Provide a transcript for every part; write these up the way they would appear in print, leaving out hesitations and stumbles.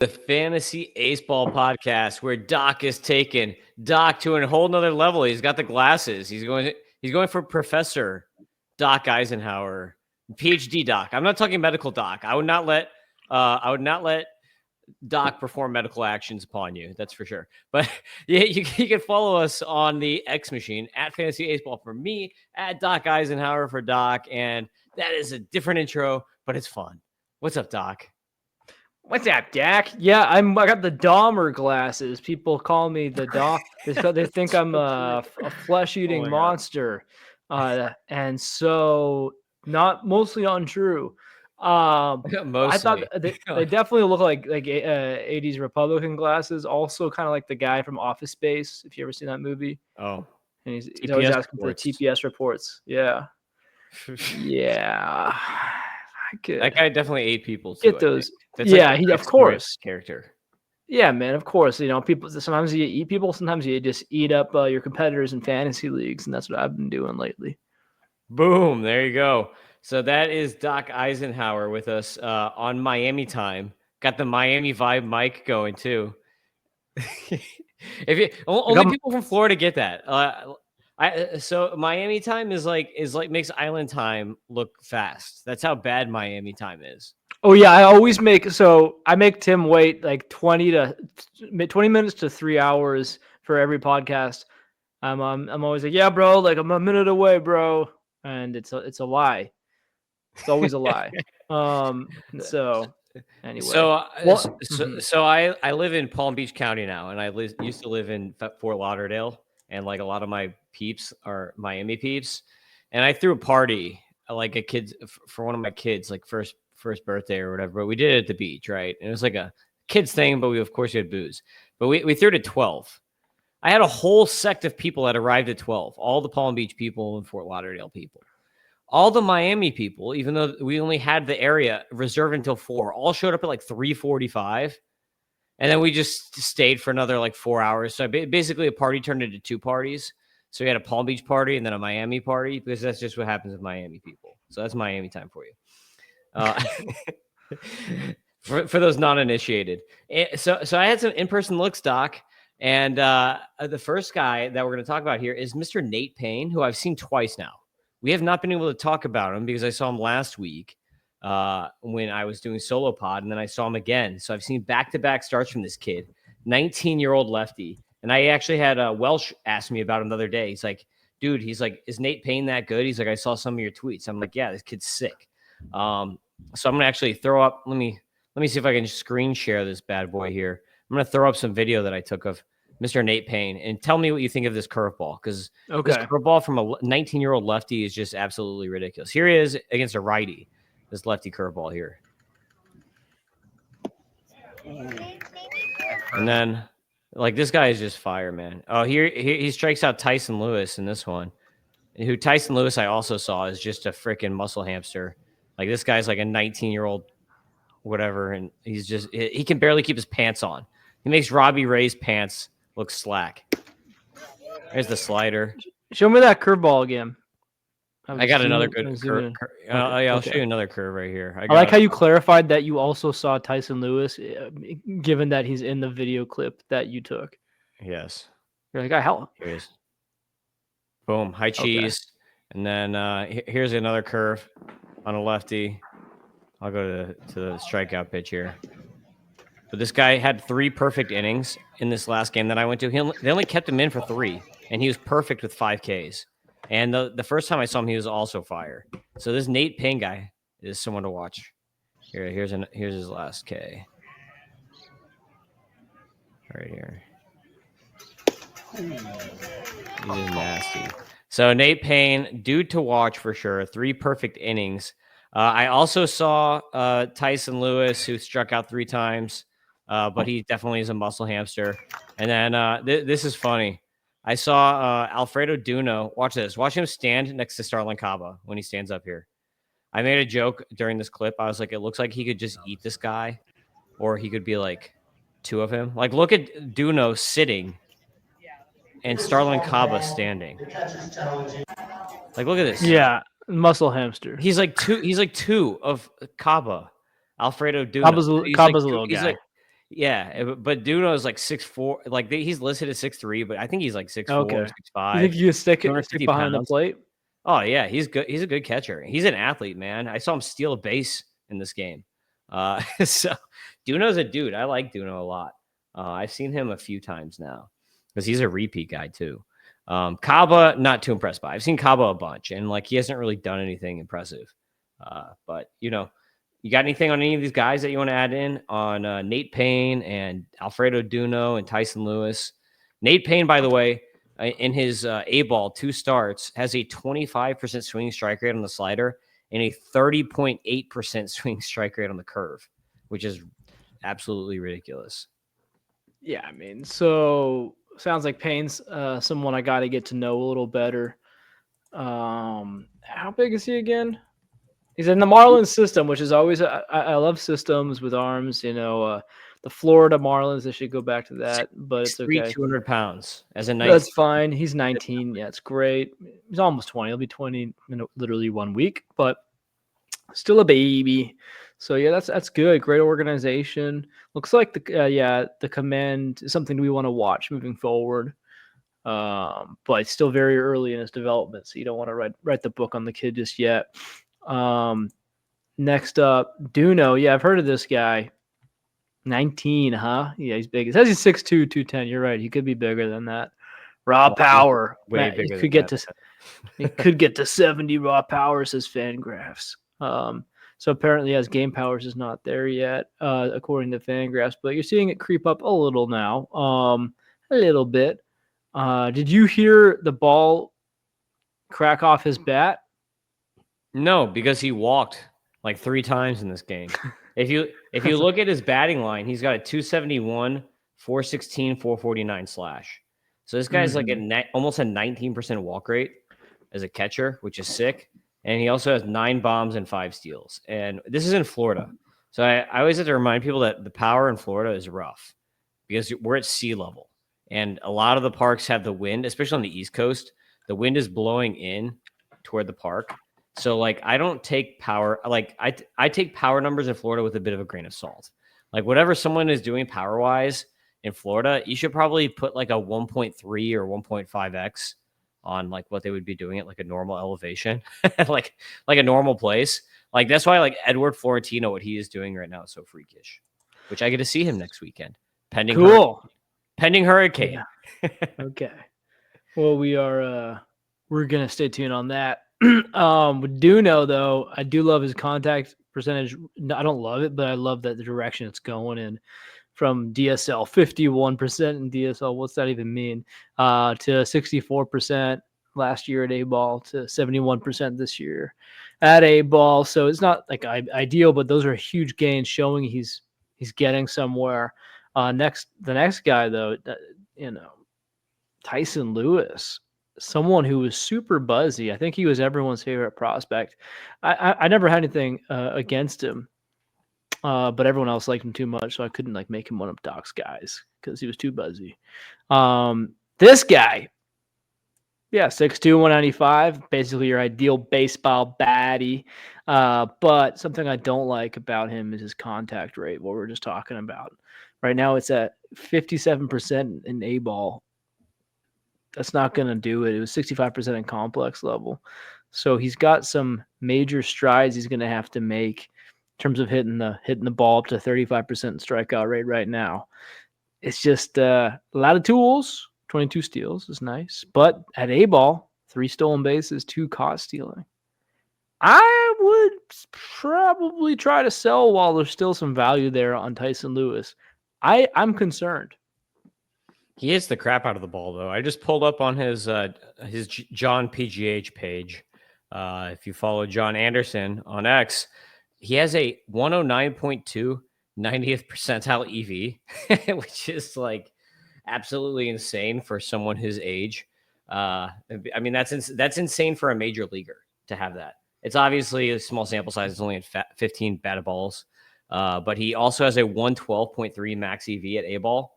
The Fantasy Aceball podcast, where Doc is taking Doc to a whole nother level. He's got the glasses. He's going for Professor Doc Eisenhauer, PhD Doc. I'm not talking medical Doc. I would not let Doc perform medical actions upon you. That's for sure. But yeah, you can follow us on the X machine at Fantasy Aceball for me, at Doc Eisenhauer for Doc, and that is a different intro, but it's fun. What's up, Doc? What's up, Jack? Yeah, I got the Dahmer glasses. People call me the Doc. They think I'm a flesh-eating monster, and so not mostly untrue. Mostly. I thought they definitely look like 80s Republican glasses. Also, kind of like the guy from Office Space. If you ever seen that movie. Oh, and he's always asking for TPS reports. Yeah, yeah. That guy definitely ate people too. Get those. Yeah, he of course character. Yeah, man, of course. You know, people sometimes you eat people, sometimes you just eat up your competitors in fantasy leagues, and that's what I've been doing lately. Boom, there you go. So that is Doc Eisenhauer with us on Miami time. Got the Miami vibe mic going too. Only people from Florida get that. So Miami time is like makes island time look fast. That's how bad Miami time is. Oh yeah, I make Tim wait like 20 minutes to 3 hours for every podcast. I'm always like, yeah, bro, like I'm a minute away, bro, and it's a lie. It's always a lie. So anyway, so I live in Palm Beach County now, and I used to live in Fort Lauderdale. And like a lot of my peeps are Miami peeps. And I threw a party, like a kid for one of my kids, like first birthday or whatever. But we did it at the beach, right? And it was like a kids thing, but we had booze. But we threw it at 12. I had a whole sect of people that arrived at 12. All the Palm Beach people and Fort Lauderdale people. All the Miami people, even though we only had the area reserved until 4, all showed up at like 3:45. And then we just stayed for another like 4 hours. So basically a party turned into 2 parties. So we had a Palm Beach party and then a Miami party, because that's just what happens with Miami people. So that's Miami time for you. For those non-initiated. So I had some in-person looks, Doc. And the first guy that we're going to talk about here is Mr. Nate Payne, who I've seen twice now. We have not been able to talk about him because I saw him last week. When I was doing solo pod, and then I saw him again. So I've seen back-to-back starts from this kid, 19-year-old lefty. And I actually had Welsh ask me about him the other day. He's like, dude, he's like, is Nate Payne that good? He's like, I saw some of your tweets. I'm like, yeah, this kid's sick. So I'm going to actually throw up, let me see if I can screen share this bad boy here. I'm going to throw up some video that I took of Mr. Nate Payne, and tell me what you think of this curveball, because this curveball from a 19-year-old lefty is just absolutely ridiculous. Here he is against a righty. This lefty curveball here. And then, like, this guy is just fire, man. Oh, here he strikes out Tyson Lewis in this one. And who Tyson Lewis I also saw is just a freaking muscle hamster. Like, this guy's like a 19-year-old whatever, and he can barely keep his pants on. He makes Robbie Ray's pants look slack. There's the slider. Show me that curveball again. I got another good curve. I'll show you another curve right here. I like how you clarified that you also saw Tyson Lewis, given that he's in the video clip that you took. Yes. You're like, hell. Here he is. Boom. High cheese. And then here's another curve on a lefty. I'll go to the strikeout pitch here. But this guy had 3 perfect innings in this last game that I went to. They only kept him in for 3, and he was perfect with 5 Ks. And the first time I saw him, he was also fire. So this Nate Payne guy is someone to watch. Here's his last K. Right here. He's just nasty. So Nate Payne, dude to watch for sure. 3 perfect innings. I also saw Tyson Lewis, who struck out 3 times, but he definitely is a muscle hamster. And then this is funny. I saw Alfredo Duno. Watch this. Watch him stand next to Starlin Caba when he stands up here. I made a joke during this clip. I was like, it looks like he could just eat this guy, or he could be like 2 of him. Like, look at Duno sitting and Starlin Caba standing. Like, look at this. Yeah, muscle hamster. He's like 2 of Caba. Alfredo Duno. Caba's a little guy. Yeah, but Duno is like 6'4". Like he's listed at 6'3", but I think he's like 6'4", Okay. 6'5". You think you can stick 250 behind the pounds. plate? Oh yeah, he's good. He's a good catcher. He's an athlete, man. I saw him steal a base in this game. So Duno's a dude. I like Duno a lot. I've seen him a few times now because he's a repeat guy too. Kaba, not too impressed by. I've seen Kaba a bunch, and like he hasn't really done anything impressive. But you know, you got anything on any of these guys that you want to add in on Nate Payne and Alfredo Duno and Tyson Lewis? Nate Payne, by the way, in his A-ball 2 starts, has a 25% swinging strike rate on the slider and a 30.8% swinging strike rate on the curve, which is absolutely ridiculous. Yeah, I mean, so sounds like Payne's someone I got to get to know a little better. How big is he again? He's in the Marlins system, which is always I love systems with arms. You know, the Florida Marlins. They should go back to that, but it's 6'3", okay. 200 pounds as a 19. That's fine. He's 19. Yeah, it's great. He's almost 20. He'll be 20 in literally 1 week, but still a baby. So yeah, that's good. Great organization. Looks like the command is something we want to watch moving forward. But it's still very early in his development, so you don't want to write the book on the kid just yet. Next up, Duno. Yeah, I've heard of this guy. 19, huh? Yeah, he's big. It says he's 6'2", 210. You're right. He could be bigger than that. Raw power. Way Man, bigger he could than get that. to he could get to 70 raw power, says Fangraphs. So apparently his game powers is not there yet, according to Fangraphs, but you're seeing it creep up a little now. A little bit. Did you hear the ball crack off his bat? No, because he walked like 3 times in this game. If you look at his batting line, he's got a 271, 416, 449 slash. So this guy's like almost a 19% walk rate as a catcher, which is sick. And he also has 9 bombs and 5 steals. And this is in Florida. So I always have to remind people that the power in Florida is rough because we're at sea level. And a lot of the parks have the wind, especially on the East Coast. The wind is blowing in toward the park. So like I don't take power, like I take power numbers in Florida with a bit of a grain of salt. Like whatever someone is doing power wise in Florida, you should probably put like a 1.3 or 1.5x on like what they would be doing at like a normal elevation, like a normal place. Like that's why like Edward Florentino, what he is doing right now is so freakish, which I get to see him next weekend. Pending hurricane. Yeah. Okay. Well, we're gonna stay tuned on that. With Duno though, I do love his contact percentage. I don't love it, but I love that the direction it's going in. From DSL 51% in DSL, what's that even mean? To 64% last year at A-ball to 71% this year at A-ball. So it's not like ideal, but those are huge gains showing he's getting somewhere. The next guy though, Tyson Lewis, someone who was super buzzy. I think he was everyone's favorite prospect. I never had anything against him. But everyone else liked him too much, so I couldn't like make him one of Doc's guys because he was too buzzy. This guy, yeah, 6'2", 195, basically your ideal baseball baddie. But something I don't like about him is his contact rate, what we were just talking about. Right now it's at 57% in A-ball. That's not going to do it. It was 65% in complex level. So he's got some major strides he's going to have to make in terms of hitting the ball up to 35% strikeout rate right now. It's just a lot of tools. 22 steals is nice, but at A-ball, 3 stolen bases, 2 caught stealing. I would probably try to sell while there's still some value there on Tyson Lewis. I'm concerned. He hits the crap out of the ball, though. I just pulled up on his John PGH page. If you follow John Anderson on X, he has a 109.2 90th percentile EV, which is like absolutely insane for someone his age. I mean, that's insane for a major leaguer to have that. It's obviously a small sample size. It's only at 15 batted balls. But he also has a 112.3 max EV at A-ball.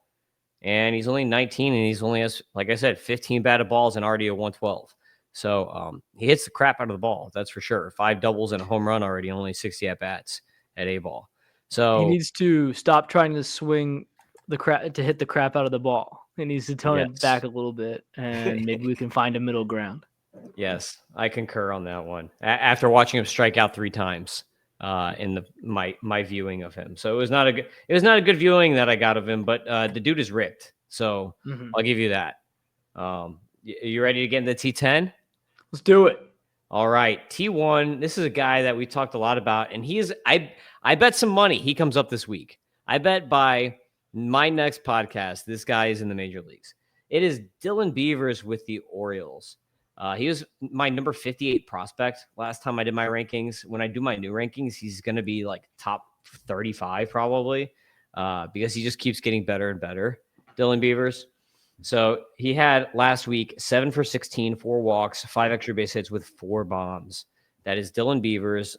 And he's only 19, and he's only has, like I said, 15 batted balls and already a 112. So he hits the crap out of the ball, that's for sure. 5 doubles and a home run already, only 60 at bats at A-ball. So he needs to stop trying to swing the crap to hit the crap out of the ball. He needs to tone it back a little bit, and maybe we can find a middle ground. Yes, I concur on that one. After watching him strike out 3 times in my viewing of him, so it was not a good viewing that I got of him. But the dude is ripped, so I'll give you that. You ready to get in the T10? Let's do it. All right, T1. This is a guy that we talked a lot about, and he is. I bet some money he comes up this week. I bet by my next podcast, this guy is in the major leagues. It is Dylan Beavers with the Orioles. He was my number 58 prospect last time I did my rankings. When I do my new rankings, he's going to be like top 35 probably because he just keeps getting better and better. Dylan Beavers. So he had last week 7 for 16, 4 walks, 5 extra base hits with 4 bombs. That is Dylan Beavers.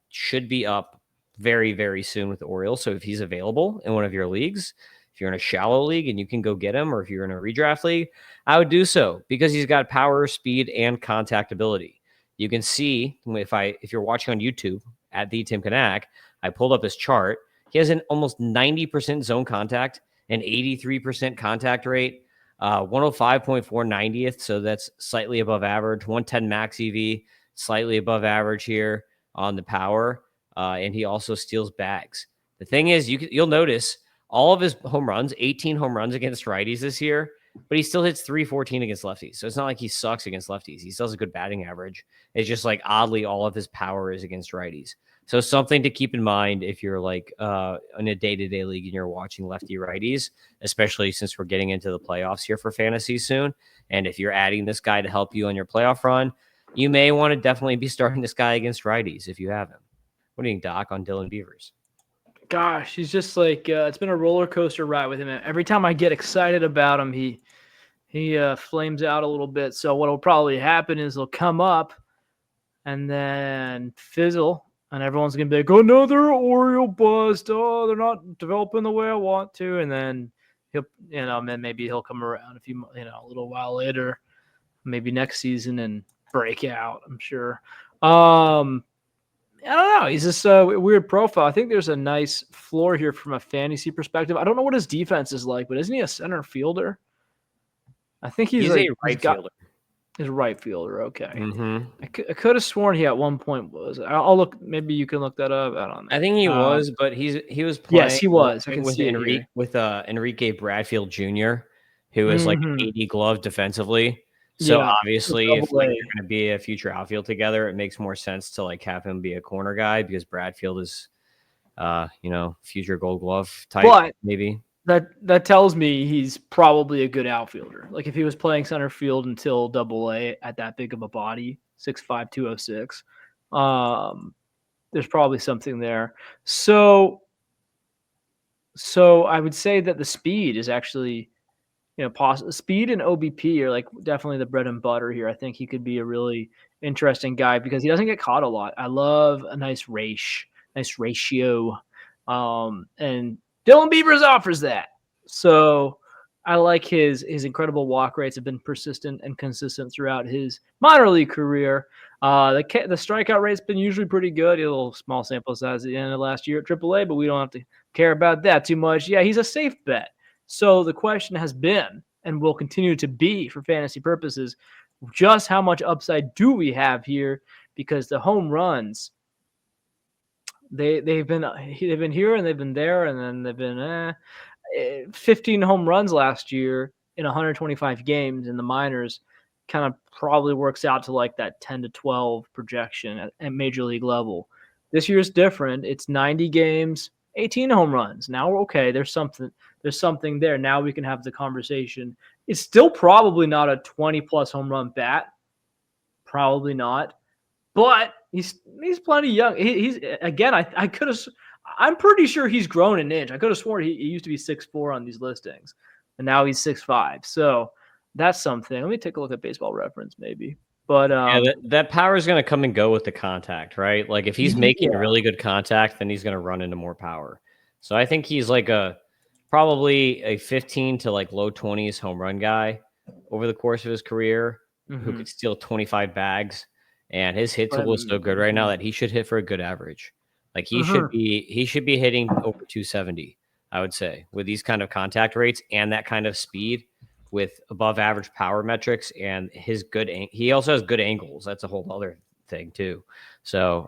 Should be up very, very soon with the Orioles. So if he's available in one of your leagues, if you're in a shallow league and you can go get him, or if you're in a redraft league, I would do so because he's got power, speed, and contact ability. You can see if you're watching on YouTube at the Tim Kanak, I pulled up his chart. He has an almost 90% zone contact, an 83% contact rate, 105.490th, so that's slightly above average. 110 max EV, slightly above average here on the power, and he also steals bags. The thing is, you'll notice all of his home runs, 18 home runs against righties this year, but he still hits 314 against lefties. So it's not like he sucks against lefties. He still has a good batting average. It's just like oddly all of his power is against righties. So something to keep in mind if you're like in a day-to-day league and you're watching lefty righties, especially since we're getting into the playoffs here for fantasy soon. And if you're adding this guy to help you on your playoff run, you may want to definitely be starting this guy against righties if you have him. What do you think, Doc, on Dylan Beavers? Gosh, he's just like it's been a roller coaster ride with him. Every time I get excited about him, he flames out a little bit. So what will probably happen is he'll come up and then fizzle, and everyone's gonna be like, "Oh no, they're Oriole bust. Oh, they're not developing the way I want to." And then then maybe he'll come around a little while later, maybe next season, and break out. I'm sure. I don't know. He's just a weird profile. I think there's a nice floor here from a fantasy perspective. I don't know what his defense is like, but isn't he a center fielder? I think he's like, a right fielder. He's a right fielder. Okay. Mm-hmm. I could have sworn he at one point was. I'll look. Maybe you can look that up. I don't know. I think he was, but he was playing. Yes, he was. I can see Enrique Bradfield Jr., who is like 80 glove defensively. So Yeah, obviously, if like you're going to be a future outfield together, it makes more sense to like have him be a corner guy because Bradfield is, future Gold Glove type. But maybe that tells me he's probably a good outfielder. Like if he was playing center field until AA at that big of a body, 6'5", 206, there's probably something there. So I would say that the speed is actually. Speed and OBP are like definitely the bread and butter here. I think he could be a really interesting guy because he doesn't get caught a lot. I love a nice ratio. And Dylan Beavers offers that. So I like his incredible walk rates have been persistent and consistent throughout his minor league career. The strikeout rate's been usually pretty good. A little small sample size at the end of last year at AAA, but we don't have to care about that too much. Yeah, he's a safe bet. So the question has been, and will continue to be for fantasy purposes, just how much upside do we have here? Because the home runs, they've been here and they've been there, and then they've been 15 home runs last year in 125 games in the minors. Kind of probably works out to like that 10 to 12 projection at major league level. This year's different. It's 90 games, 18 home runs. Now we're okay. There's something there. Now we can have the conversation. It's still probably not a 20-plus home run bat. Probably not. But he's plenty young. He's again, I could have – I'm pretty sure he's grown an inch. I could have sworn he used to be 6'4" on these listings, and now he's 6'5". So that's something. Let me take a look at Baseball Reference maybe. But that power is going to come and go with the contact, right? Like if he's making really good contact, then he's going to run into more power. So I think he's like probably a 15 to like low 20s home run guy over the course of his career who could steal 25 bags. And his hit tool is so good right now that he should hit for a good average. Like he should be hitting over 270, I would say, with these kind of contact rates and that kind of speed with above average power metrics and his he also has good angles. That's a whole other thing too. So,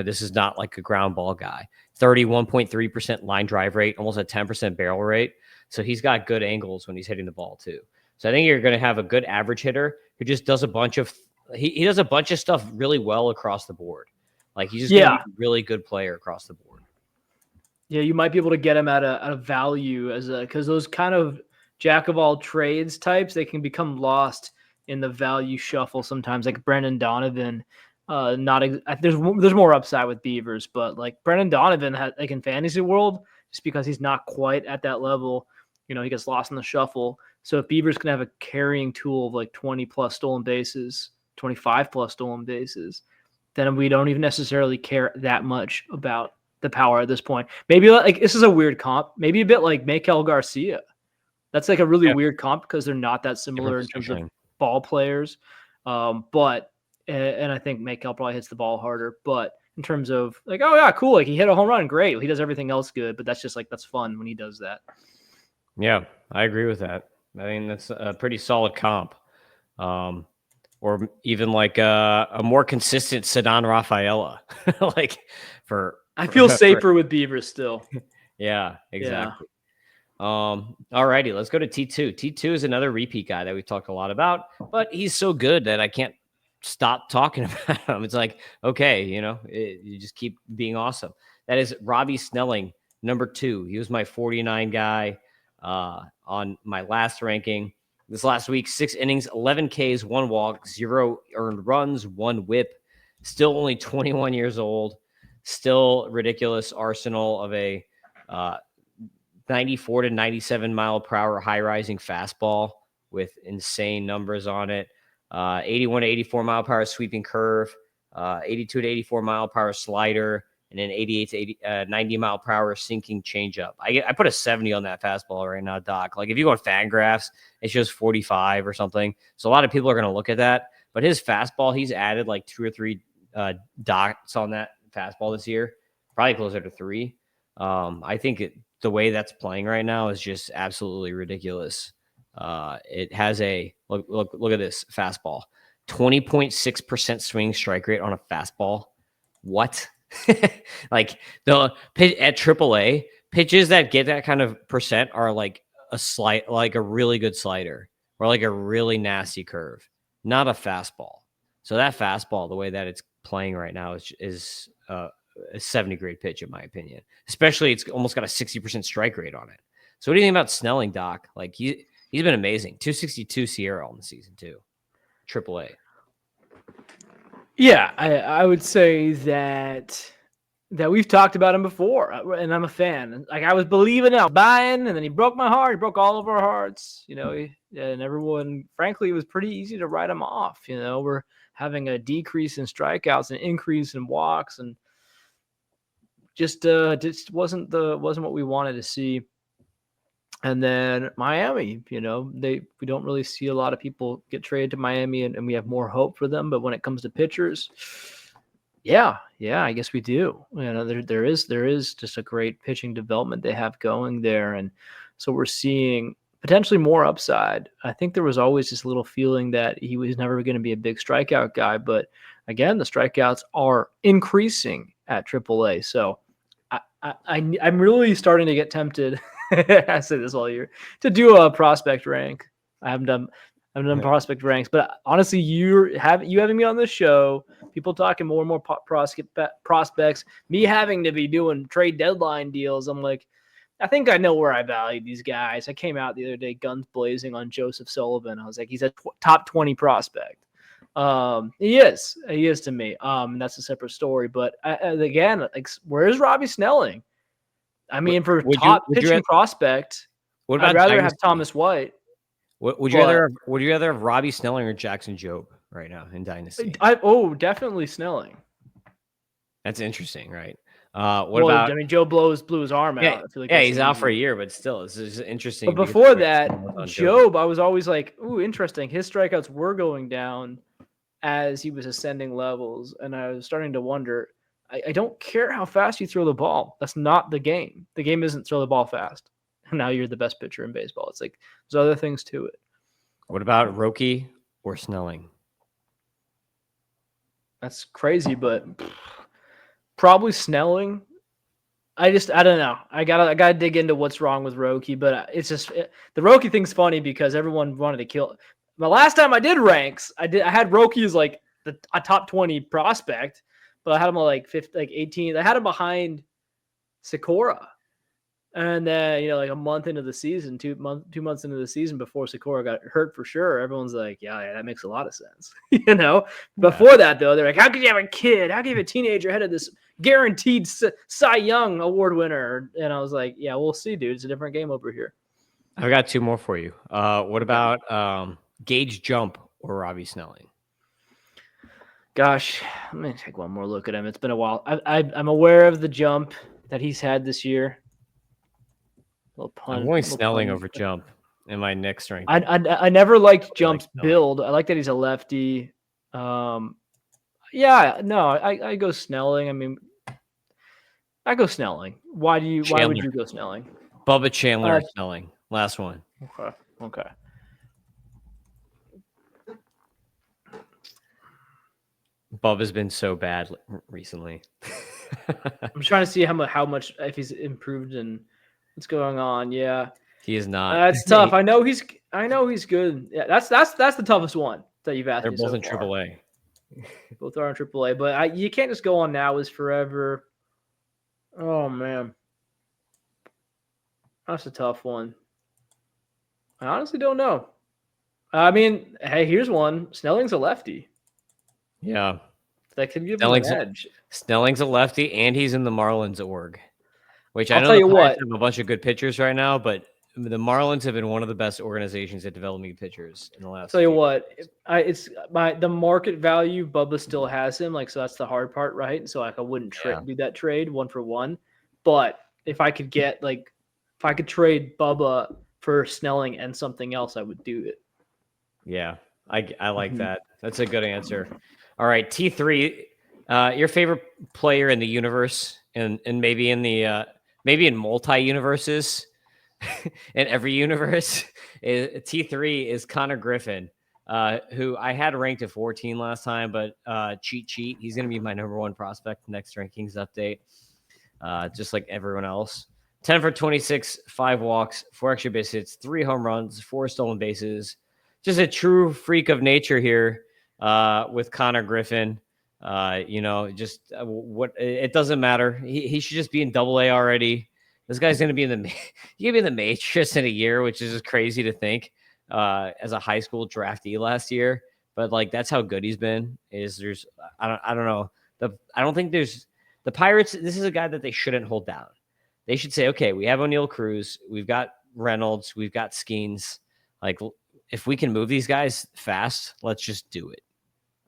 this is not like a ground ball guy. 31.3% line drive rate, almost a 10% barrel rate. So he's got good angles when he's hitting the ball too. So I think you're going to have a good average hitter who just does a bunch of he does a bunch of stuff really well across the board. Like he's just going to be a really good player across the board. Yeah, you might be able to get him at a value because those kind of jack of all trades types, they can become lost in the value shuffle sometimes. Like Brendan Donovan, there's more upside with Beavers, but like Brendan Donovan had like in fantasy world, just because he's not quite at that level, he gets lost in the shuffle. So if Beavers can have a carrying tool of like 20 plus stolen bases, 25 plus stolen bases, then we don't even necessarily care that much about the power at this point. Maybe like this is a weird comp, maybe a bit like Maikel Garcia. That's like a really weird comp because they're not that similar in terms of ball players. But I think Maikel probably hits the ball harder. But in terms of like, oh yeah, cool, like he hit a home run, great. He does everything else good, but that's just like that's fun when he does that. Yeah, I agree with that. I mean, that's a pretty solid comp. Or even like a more consistent Ceddanne Rafaela. I feel safer with Beavers still. Yeah, exactly. Yeah. All righty, let's go to T2. T2 is another repeat guy that we've talked a lot about, but he's so good that I can't stop talking about him. It's like, okay, you just keep being awesome. That is Robbie Snelling, number 2. He was my 49 guy on my last ranking. This last week, 6 innings, 11 Ks, 1 walk, 0 earned runs, 1 whip. Still only 21 years old. Still ridiculous arsenal of a 94 to 97 mile per hour high rising fastball with insane numbers on it. 81 to 84 mile per hour sweeping curve, 82 to 84 mile per hour slider, and then 88 to 90 mile per hour sinking changeup. I put a 70 on that fastball right now, Doc. Like if you go on Fangraphs, it shows 45 or something. So a lot of people are going to look at that. But his fastball, he's added like 2 or 3 dots on that fastball this year, probably closer to 3. I think the way that's playing right now is just absolutely ridiculous. It has a look at this fastball, 20.6% swing strike rate on a fastball. What? Like the pitch at AAA, pitches that get that kind of percent are like a really good slider or like a really nasty curve, not a fastball. So that fastball, the way that it's playing right now is a 70 grade pitch, in my opinion. Especially it's almost got a 60% strike rate on it. So what do you think about Snelling, Doc? Like he's been amazing. 262 Sierra on the season too. AAA. Yeah, I would say that we've talked about him before, and I'm a fan. Like I was believing, I was buying, and then he broke my heart. He broke all of our hearts, and everyone, frankly, it was pretty easy to write him off. We're having a decrease in strikeouts, an increase in walks, and just wasn't what we wanted to see. And then Miami, we don't really see a lot of people get traded to Miami, and we have more hope for them. But when it comes to pitchers, yeah, I guess we do. There is just a great pitching development they have going there, and so we're seeing potentially more upside. I think there was always this little feeling that he was never going to be a big strikeout guy, but again, the strikeouts are increasing at AAA. So I'm really starting to get tempted. I say this all year to do a prospect rank. I haven't done prospect ranks, but honestly, you having me on this show, people talking more and more prospects, me having to be doing trade deadline deals. I'm like, I think I know where I value these guys. I came out the other day, guns blazing on Joseph Sullivan. I was like, he's a top 20 prospect. He is to me. That's a separate story. But again, like, where's Robbie Snelling? I mean, for top pitching prospect, I'd rather have Thomas White. Would you rather have Robbie Snelling or Jackson Jobe right now in Dynasty? Definitely Snelling. That's interesting, right? I mean, Joe blew his arm out. I feel like he's out for a year, but still, this is interesting. But before that, Jobe, I was always like, ooh, interesting. His strikeouts were going down as he was ascending levels, and I was starting to wonder. I don't care how fast you throw the ball. That's not the game. The game isn't throw the ball fast. And now you're the best pitcher in baseball. It's like there's other things to it. What about Roki or Snelling? That's crazy, but probably Snelling. I don't know. I gotta dig into what's wrong with Roki, but it's just the Roki thing's funny because everyone wanted to kill. The last time I did ranks, I had Roki as like a top 20 prospect, but I had him like 18th. I had him behind Sakura, and then like a month into the season, 2 months into the season before Sakura got hurt for sure. Everyone's like, yeah, that makes a lot of sense. Before that though, they're like, how could you have a kid? How could you have a teenager ahead of this guaranteed Cy Young award winner? And I was like, yeah, we'll see, dude. It's a different game over here. I've got 2 more for you. What about Gage Jump or Robbie Snelling? Gosh, I'm gonna take one more look at him. It's been a while. I'm aware of the jump that he's had this year. I'm going Snelling over Jump in my next ranking. I never liked Jump's build. I like that he's a lefty. Yeah, no, I go Snelling. I mean, I go Snelling. Why would you go Snelling? Bubba Chandler Snelling. Last one. Okay. Bubba's been so bad recently. I'm trying to see how much if he's improved and what's going on. Yeah, he is not. That's tough. I know he's good. Yeah, that's the toughest one that you've asked. They're me both so in far. AAA. Both are in AAA, but you can't just go on Now Is Forever. Oh man, that's a tough one. I honestly don't know. I mean, hey, here's one. Snelling's a lefty. Yeah. That could give him an edge. Snelling's a lefty, and he's in the Marlins org, which I know tell you Pirates have a bunch of good pitchers right now, but the Marlins have been one of the best organizations at developing pitchers in the last. Tell you what, the market value. Bubba still has him, so that's the hard part, right? So I wouldn't do that trade 1-for-1, but if I could trade Bubba for Snelling and something else, I would do it. Yeah, I like that. That's a good answer. All right, T3, your favorite player in the universe, and maybe in the maybe in multi-universes, in every universe, T3 is Kanak Griffin, who I had ranked at 14 last time, but cheat. He's going to be my #1 prospect next rankings update, just like everyone else. 10 for 26, 5 walks, 4 extra base hits, 3 home runs, 4 stolen bases. Just a true freak of nature here with Kanak Griffin. It doesn't matter. He should just be in AA already. This guy's going to be in the Matrix in a year, which is just crazy to think as a high school draftee last year. But that's how good he's been. I don't know. I don't think there's the Pirates. This is a guy that they shouldn't hold down. They should say, okay, we have O'Neal Cruz, we've got Reynolds, we've got Skeens. If we can move these guys fast, let's just do it.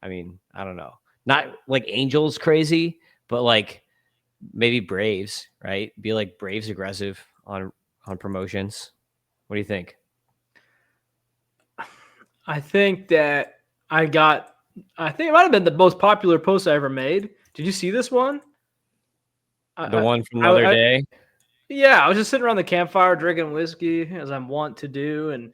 I mean, I don't know. Not like Angels crazy, but maybe Braves, right? Be like Braves aggressive on promotions. What do you think? I think that I think it might have been the most popular post I ever made. Did you see this one? The one from the other day? Yeah, I was just sitting around the campfire drinking whiskey, as I'm wont to do, and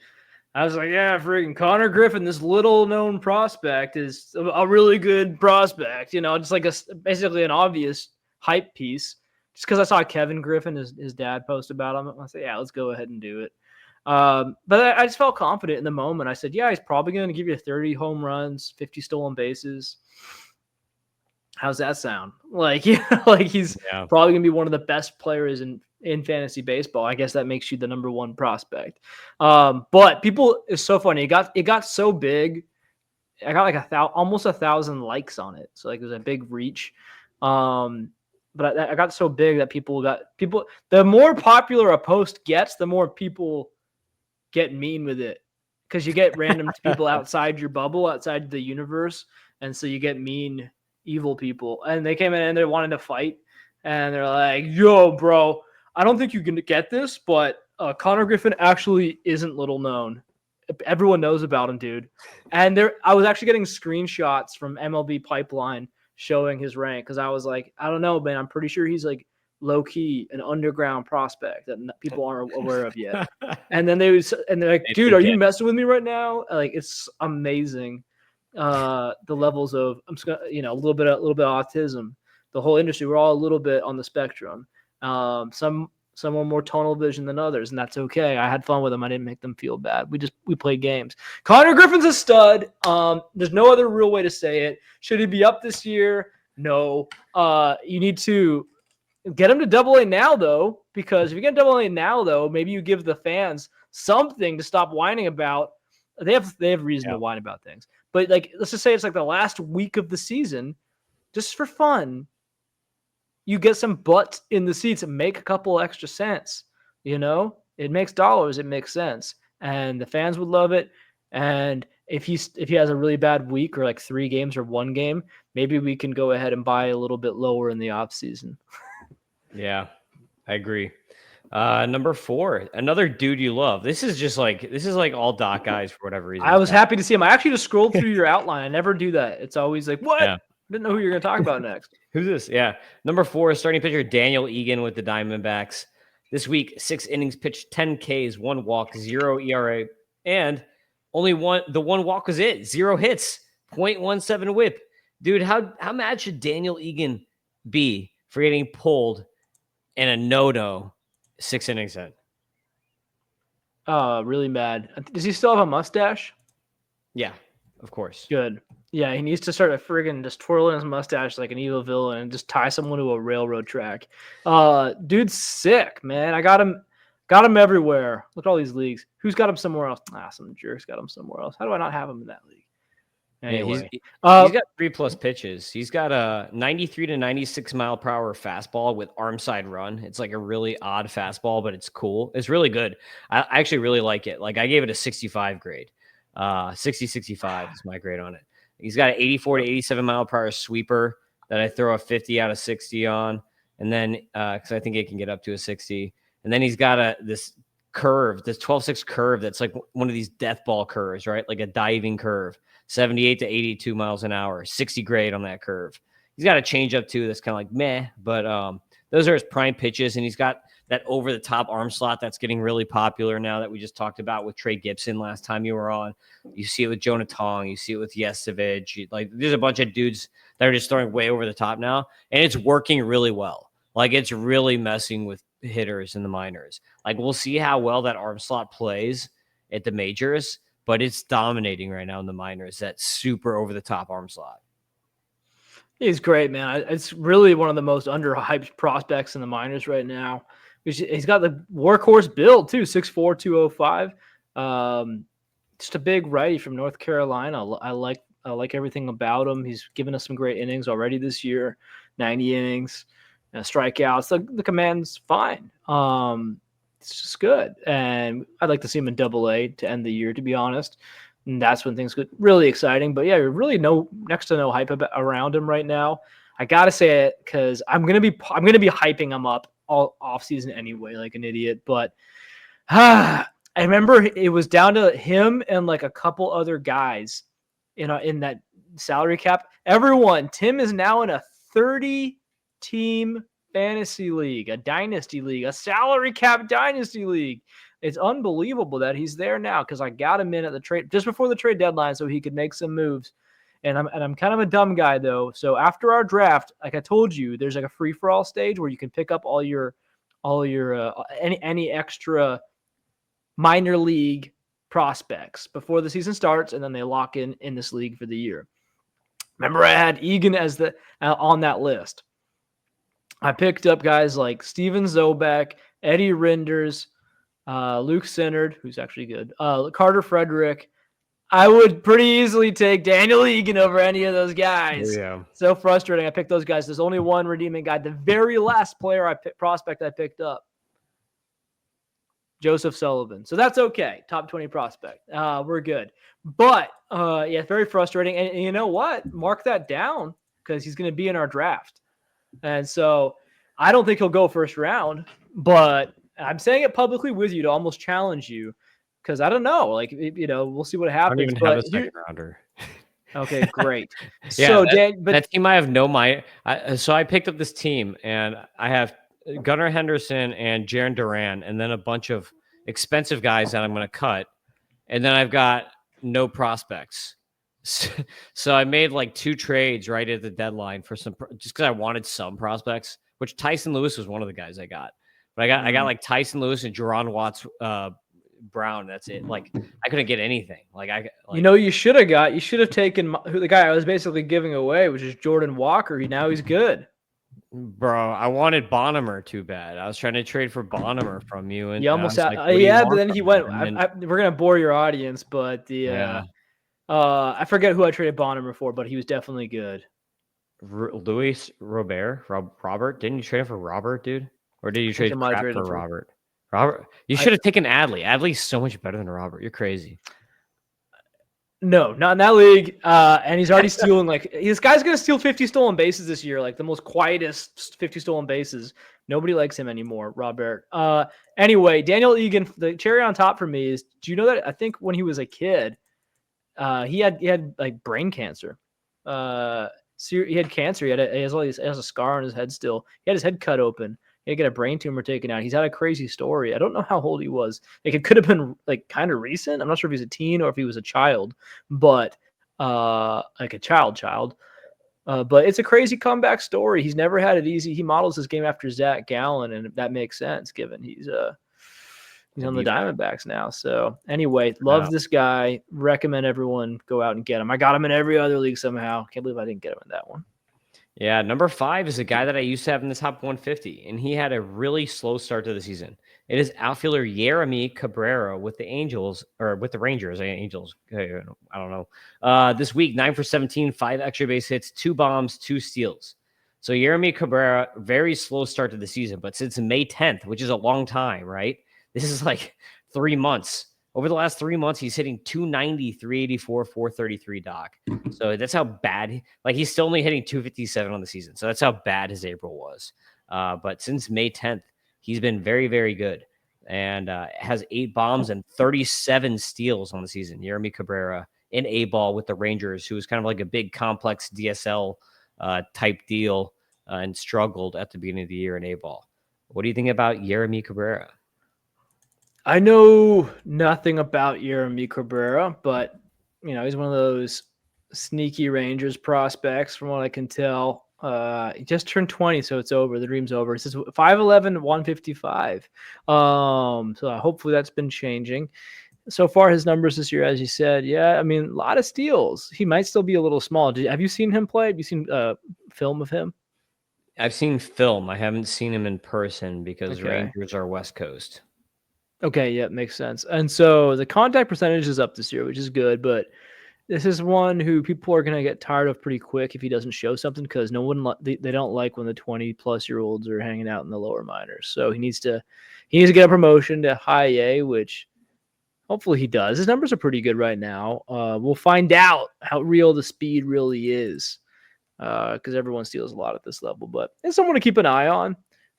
I was like, yeah, freaking Kanak Griffin, this little-known prospect, is a really good prospect. Just basically an obvious hype piece. Just because I saw Kevin Griffin, his dad, post about him. I said, yeah, let's go ahead and do it. But I just felt confident in the moment. I said, yeah, he's probably going to give you 30 home runs, 50 stolen bases. How's that sound? He's probably going to be one of the best players in fantasy baseball. I guess that makes you the #1 prospect. But it's so funny. It got so big. I got almost 1,000 likes on it. So it was a big reach. But I got so big that people. The more popular a post gets, the more people get mean with it, because you get random people outside your bubble, outside the universe, and so you get mean, evil people. And they came in and they wanted to fight, and they're like, "Yo, bro, I don't think you can get this, but Kanak Griffin actually isn't little known. Everyone knows about him, dude." And I was actually getting screenshots from MLB Pipeline showing his rank because I was like, I don't know, man. I'm pretty sure he's like low key an underground prospect that people aren't aware of yet. And then they're like, dude, are you messing with me right now? Like, it's amazing. The levels of a little bit of autism. The whole industry, we're all a little bit on the spectrum. Some are more tunnel vision than others, and that's okay. I had fun with them. I didn't make them feel bad. We played games. Connor Griffin's a stud. There's no other real way to say it. Should he be up this year? No. You need to get him to Double A now, though, because if you get Double A now, though, maybe you give the fans something to stop whining about. They have reason to whine about things, but like, let's just say it's like the last week of the season, just for fun. You get some butts in the seats and make a couple extra cents. It makes dollars. It makes sense, and the fans would love it. And if he has a really bad week or like 3 games or 1 game, maybe we can go ahead and buy a little bit lower in the off season. Yeah, I agree. Number 4, another dude you love. This is like all Doc guys for whatever reason. I was happy to see him. I actually just scrolled through your outline. I never do that. It's always like, what? Yeah. Didn't know who you're going to talk about next. Who's this? Yeah. Number 4, starting pitcher Daniel Egan with the Diamondbacks. This week, 6 innings pitched, 10 Ks, 1 walk, 0 ERA, and only the one walk was it. 0 hits, 0.17 whip. Dude, how mad should Daniel Egan be for getting pulled and a no-no 6 innings in? Really mad. Does he still have a mustache? Yeah, of course. Good. Yeah, he needs to start a friggin' just twirling his mustache like an evil villain and just tie someone to a railroad track. Dude's sick, man. I got him everywhere. Look at all these leagues. Who's got him somewhere else? Some jerks got him somewhere else. How do I not have him in that league? Anyway, yeah, he's got 3+ pitches. He's got a 93 to 96 mile per hour fastball with arm side run. It's like a really odd fastball, but it's cool. It's really good. I actually really like it. Like, I gave it a 65 grade. 65 is my grade on it. He's got an 84 to 87 mile per hour sweeper that I throw a 50 out of 60 on. And then, because I think it can get up to a 60. And then he's got this curve, this 12-6 curve that's like one of these death ball curves, right? Like a diving curve, 78 to 82 miles an hour, 60 grade on that curve. He's got a changeup too that's kind of like meh, but those are his prime pitches. And he's got that over-the-top arm slot that's getting really popular now that we just talked about with Trey Gibson last time you were on. You see it with Jonah Tong. You see it with Yesevich. Like, there's a bunch of dudes that are just throwing way over the top now, and it's working really well. Like, it's really messing with hitters in the minors. Like, we'll see how well that arm slot plays at the majors, but it's dominating right now in the minors, that super over-the-top arm slot. He's great, man. It's really one of the most underhyped prospects in the minors right now. He's got the workhorse build too, 6'4", 205. Just a big righty from North Carolina. I like everything about him. He's given us some great innings already this year, 90 innings, strikeouts. The command's fine. It's just good, and I'd like to see him in Double A to end the year, to be honest. And that's when things get really exciting. But yeah, really next to no hype around him right now. I gotta say it because I'm gonna be hyping him up all off season anyway, like an idiot. But I remember it was down to him and like a couple other guys, in that salary cap. Tim is now in a 30-team fantasy league, a dynasty league, a salary cap dynasty league. It's unbelievable that he's there now because I got him in at the trade just before the trade deadline so he could make some moves. And I'm kind of a dumb guy though. So after our draft, like I told you, there's like a free for all stage where you can pick up all your any extra minor league prospects before the season starts, and then they lock in this league for the year. Remember, I had Egan as on that list. I picked up guys like Steven Zobek, Eddie Rinders, Luke Sinnard, who's actually good, Carter Frederick. I would pretty easily take Daniel Egan over any of those guys. Yeah. So frustrating. I picked those guys. There's only one redeeming guy. The very last prospect I picked up, Joseph Sullivan. So that's okay. Top 20 prospect. We're good. But yeah, very frustrating. And you know what? Mark that down because he's going to be in our draft. And so I don't think he'll go first round, but I'm saying it publicly with you to almost challenge you. Because I don't know, like, we'll see what happens. I don't even have a second rounder. Okay, great. Yeah, So Dan, but that team I have no mind. So I picked up this team, and I have Gunnar Henderson and Jaron Duran, and then a bunch of expensive guys that I'm going to cut, and then I've got no prospects. So I made like 2 trades right at the deadline for just because I wanted some prospects. Which Tyson Lewis was one of the guys I got, but I got like Tyson Lewis and Jerron Watts Brown. That's it. Like I couldn't get anything. you should have taken who the guy I was basically giving away, which is Jordan Walker. He's good. Bro, I wanted Bonham too bad. I was trying to trade for Bonham from you, and You I almost was like, had, "What do you yeah, but want then from he him?" went. And then, We're gonna bore your audience, but yeah, I forget who I traded Bonham for, but he was definitely good. Luis Robert. Didn't you trade him for Robert, dude? Or did you I think I trade might have crap traded for him for. Robert? Robert, you should have taken Adley. Adley's so much better than Robert. You're crazy. No, not in that league. And he's already stealing this guy's gonna steal 50 stolen bases this year, like the most quietest 50 stolen bases. Nobody likes him anymore, Robert. Anyway, Daniel Egan, the cherry on top for me is, do you know that I think when he was a kid, he had like brain cancer. So he had cancer. He has a scar on his head still. He had his head cut open. He had to get a brain tumor taken out. He's had a crazy story. I don't know how old he was. Like it could have been like kind of recent. I'm not sure if he's a teen or if he was a child, but like a child. But it's a crazy comeback story. He's never had it easy. He models his game after Zach Gallen, and that makes sense given he's on the Diamondbacks now. So anyway, love this guy. Recommend everyone go out and get him. I got him in every other league somehow. Can't believe I didn't get him in that one. Yeah, number 5 is a guy that I used to have in the top 150, and he had a really slow start to the season. It is outfielder Yeremy Cabrera with the Angels, or with the Rangers. Angels, I don't know. This week, 9 for 17, 5 extra base hits, 2 bombs, 2 steals. So Yeremy Cabrera, very slow start to the season, but since May 10th, which is a long time, right? This is like 3 months. Over the last 3 months, he's hitting 290, 384, 433, Doc. So that's how bad. Like he's still only hitting 257 on the season. So that's how bad his April was. But since May 10th, he's been very, very good, and has 8 bombs and 37 steals on the season. Yeremy Cabrera in A-ball with the Rangers, who was kind of like a big complex DSL type deal and struggled at the beginning of the year in A-ball. What do you think about Yeremy Cabrera? I know nothing about Yeremy Cabrera, but he's one of those sneaky Rangers prospects from what I can tell. He just turned 20, so it's over. The dream's over. It says 5'11", 155. So hopefully that's been changing. So far, his numbers this year, as you said, yeah, I mean, a lot of steals. He might still be a little small. Have you seen him play? Have you seen film of him? I've seen film. I haven't seen him in person because Rangers are West Coast. Okay, yeah, makes sense. And so the contact percentage is up this year, which is good, but this is one who people are going to get tired of pretty quick if he doesn't show something, because they don't like when the 20-plus-year-olds are hanging out in the lower minors. So he needs to get a promotion to high A, which hopefully he does. His numbers are pretty good right now. We'll find out how real the speed really is, because everyone steals a lot at this level. But it's someone to keep an eye on.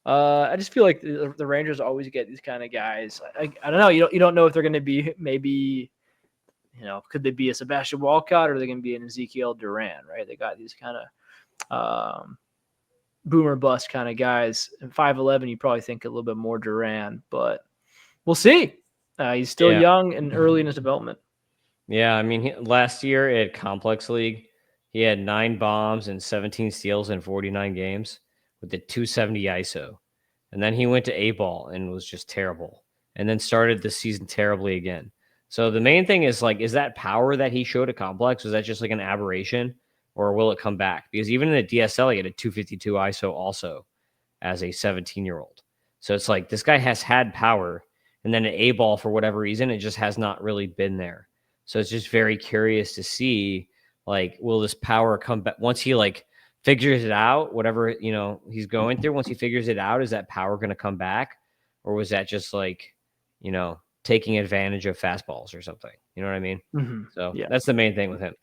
I just feel like the Rangers always get these kind of guys. I don't know. You don't know if they're going to be maybe, could they be a Sebastian Walcott, or are they going to be an Ezekiel Duran, right? They got these kind of boomer bust kind of guys. And 5'11", you probably think a little bit more Duran, but we'll see. He's still young and early in his development. Yeah, I mean, last year at Complex League, he had 9 bombs and 17 steals in 49 games with the 270 ISO. And then he went to A-ball and was just terrible. And then started the season terribly again. So the main thing is, like, is that power that he showed at Complex, was that just like an aberration, or will it come back? Because even in the DSL, he had a 252 ISO also as a 17-year-old. So it's like this guy has had power, and then an A-ball, for whatever reason, it just has not really been there. So it's just very curious to see, like, will this power come back once he figures it out, whatever, he's going through. Once he figures it out, is that power going to come back? Or was that just taking advantage of fastballs or something? You know what I mean? Mm-hmm. So that's the main thing with him.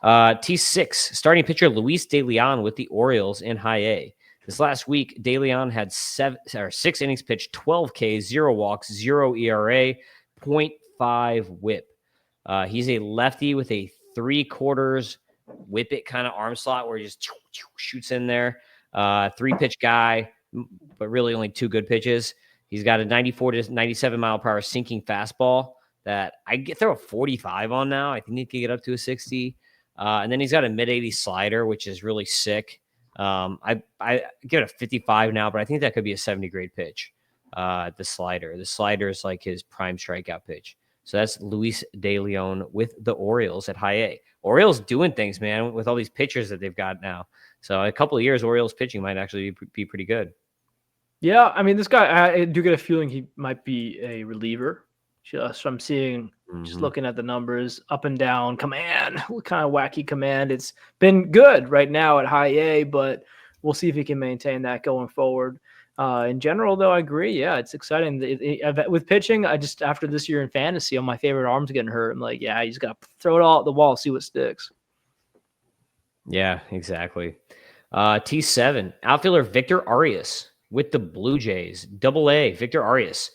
T6, starting pitcher Luis De Leon with the Orioles in high A. This last week, De Leon had 6 innings pitched, 12 Ks, 0 walks, 0 ERA, 0.5 whip. He's a lefty with a 3/4 whip it kind of arm slot where he just shoots in there. 3-pitch guy, but really only 2 good pitches. He's got a 94 to 97 mile per hour sinking fastball that I get throw a 45 on now. I think he could get up to a 60. And then he's got a mid-80 slider, which is really sick. I give it a 55 now, but I think that could be a 70 grade pitch. The slider. The slider is like his prime strikeout pitch. So that's Luis De Leon with the Orioles at high A. Orioles doing things, man, with all these pitchers that they've got now. So in a couple of years, Orioles pitching might actually be pretty good. Yeah, I mean, this guy, I do get a feeling he might be a reliever. Just I'm seeing, just looking at the numbers, up and down command, what kind of wacky command. It's been good right now at high A, but we'll see if he can maintain that going forward. In general, though, I agree. Yeah, it's exciting. With pitching, I just, after this year in fantasy, all my favorite arms getting hurt, I'm like, yeah, you just got to throw it all at the wall, see what sticks. Yeah, exactly. T7, outfielder Victor Arias with the Blue Jays. Double A, Victor Arias.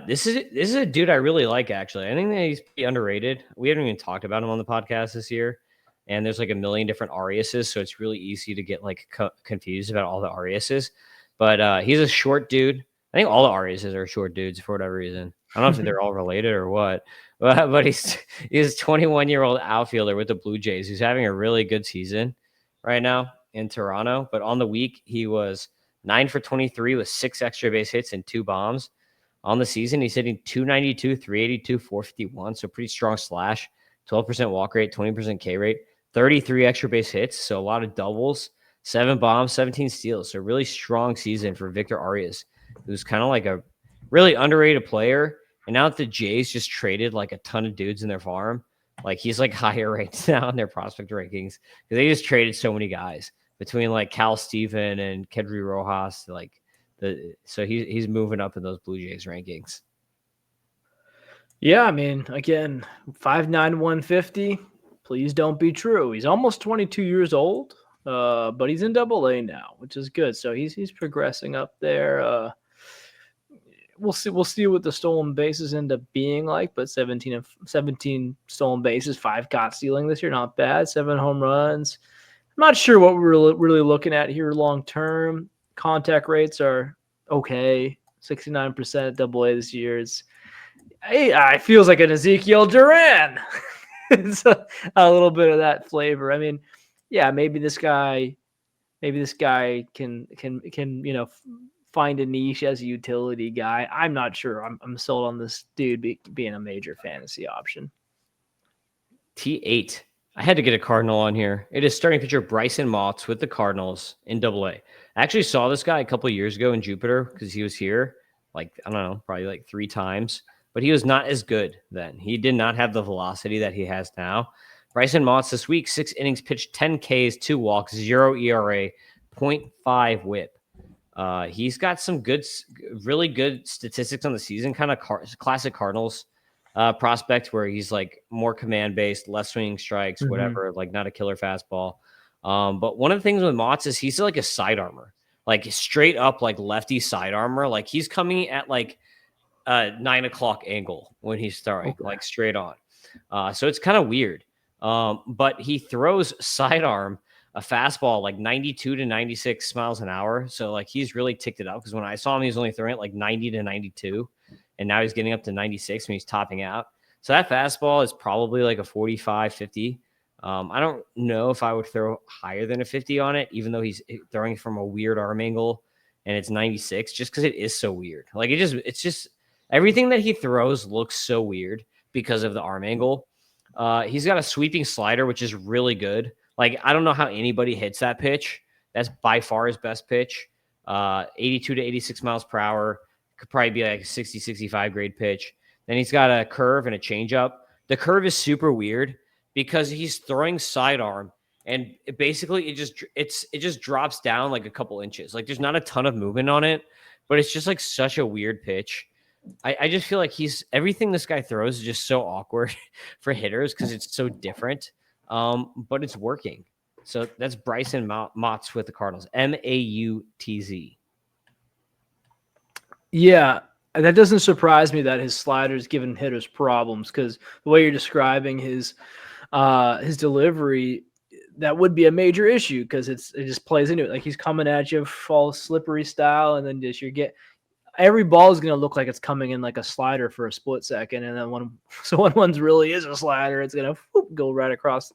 This is a dude I really like, actually. I think that he's pretty underrated. We haven't even talked about him on the podcast this year. And there's like a million different Ariases, so it's really easy to get like confused about all the Ariases. But he's a short dude. I think all the Ariases are short dudes for whatever reason. I don't know if they're all related or what. But he's a 21-year-old outfielder with the Blue Jays who's having a really good season right now in Toronto. But on the week, he was 9 for 23 with 6 extra base hits and 2 bombs. On the season, he's hitting 292, 382, 451. So pretty strong slash, 12% walk rate, 20% K rate, 33 extra base hits. So a lot of doubles, 7 bombs, 17 steals. So really strong season for Victor Arias, who's kind of like a really underrated player. And now that the Jays just traded like a ton of dudes in their farm, like he's like higher ranked now in their prospect rankings because they just traded so many guys between like Cal Steven and Kedry Rojas. So he's moving up in those Blue Jays rankings. Yeah, I mean, again, 5'9", 150. Please don't be true. He's almost 22 years old, but he's in Double A now, which is good. So he's progressing up there. We'll see what the stolen bases end up being like, but 17 stolen bases, 5 caught stealing this year, not bad. 7 home runs. I'm not sure what we're really looking at here long term. Contact rates are okay, 69% at Double A this year. It feels like an Ezekiel Duran. It's a little bit of that flavor. I mean, yeah, maybe this guy can find a niche as a utility guy. I'm not sure. I'm sold on this dude being a major fantasy option. T8. I had to get a Cardinal on here. It is starting pitcher Bryson Motts with the Cardinals in Double A. I actually saw this guy a couple of years ago in Jupiter because he was here, like, I don't know, probably like 3 times. But he was not as good then. He did not have the velocity that he has now. Bryson Motts this week, 6 innings pitched, 10 Ks, 2 walks, 0 ERA, 0.5 whip. He's got some really good statistics on the season, kind of classic Cardinals prospect where he's like more command based, less swinging strikes, whatever, like not a killer fastball. But one of the things with Motts is he's like a side armor, like straight up like lefty side armor. Like he's coming at like a 9 o'clock angle when he's throwing, like straight on. So it's kind of weird. But he throws sidearm a fastball like 92 to 96 miles an hour. So like he's really ticked it up because when I saw him, he was only throwing it like 90 to 92. And now he's getting up to 96 when he's topping out. So that fastball is probably like a 45, 50. I don't know if I would throw higher than a 50 on it, even though he's throwing from a weird arm angle and it's 96, just because it is so weird. Like it's just everything that he throws looks so weird because of the arm angle. He's got a sweeping slider, which is really good. Like, I don't know how anybody hits that pitch. That's by far his best pitch. 82 to 86 miles per hour. Could probably be like a 60, 65 grade pitch. Then he's got a curve and a changeup. The curve is super weird because he's throwing sidearm and it just drops down like a couple inches. Like there's not a ton of movement on it, but it's just like such a weird pitch. I just feel like everything this guy throws is just so awkward for hitters because it's so different. But it's working. So that's Bryson Motts with the Cardinals. Mautz. Yeah, that doesn't surprise me that his slider's giving hitters problems because the way you're describing his delivery, that would be a major issue because it just plays into it. Like he's coming at you, fall slippery style, and then just every ball is going to look like it's coming in like a slider for a split second, and then when one's really is a slider, it's going to go right across.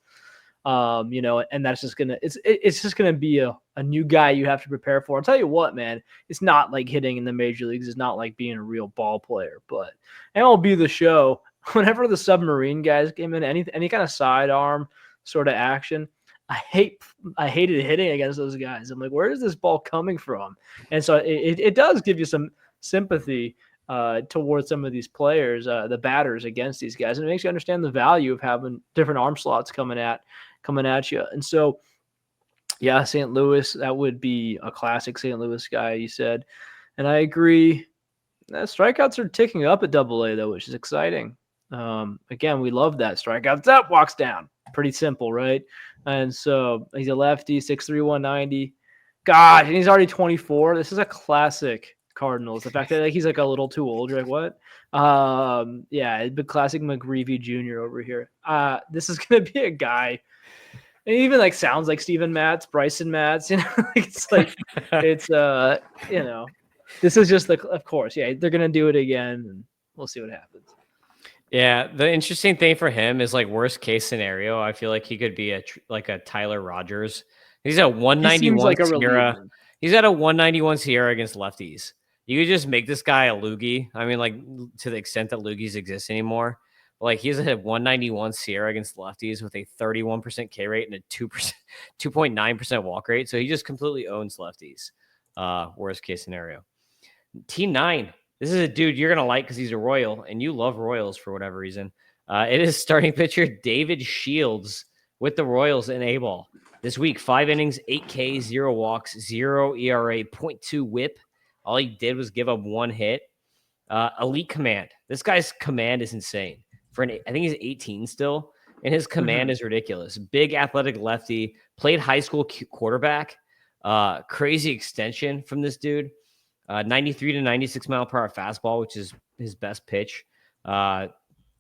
And that's just gonna it's just gonna be a new guy you have to prepare for. I'll tell you what, man, it's not like hitting in the major leagues. It's not like being a real ball player, but MLB The Show, whenever the submarine guys came in, any kind of sidearm sort of action, I hated hitting against those guys. I'm like, where is this ball coming from? And so it does give you some sympathy towards some of these players, the batters against these guys, and it makes you understand the value of having different arm slots coming at you. And so, yeah, St. Louis, that would be a classic St. Louis guy, you said. And I agree. Strikeouts are ticking up at AA, though, which is exciting. Again, we love that. Strikeouts up, walks down. Pretty simple, right? And so he's a lefty, 6'3", 190. God, and he's already 24. This is a classic Cardinals. The fact that he's like a little too old. You're like, what? Yeah, the classic McGreevy Jr. over here. This is going to be a guy. It even like sounds like Steven Matz, Bryson Matz, it's like, this is just of course, yeah, they're going to do it again and we'll see what happens. Yeah. The interesting thing for him is like worst case scenario. I feel like he could be like a Tyler Rogers. He's at 191 like Sierra. He's at a 191 Sierra against lefties. You could just make this guy a loogie. I mean, like to the extent that loogies exist anymore. Like he's at 191 Sierra against lefties with a 31% K rate and a 2.9% walk rate. So he just completely owns lefties. Worst case scenario. T9. This is a dude you're gonna like because he's a Royal, and you love Royals for whatever reason. It is starting pitcher David Shields with the Royals in Aceball this week. 5 innings, 8 Ks, 0 walks, 0 ERA, 0.2 WHIP. All he did was give up 1 hit. Elite command. This guy's command is insane. I think he's 18 still, and his command is ridiculous. Big athletic lefty, played high school quarterback. Crazy extension from this dude. 93 to 96 mile per hour fastball, which is his best pitch.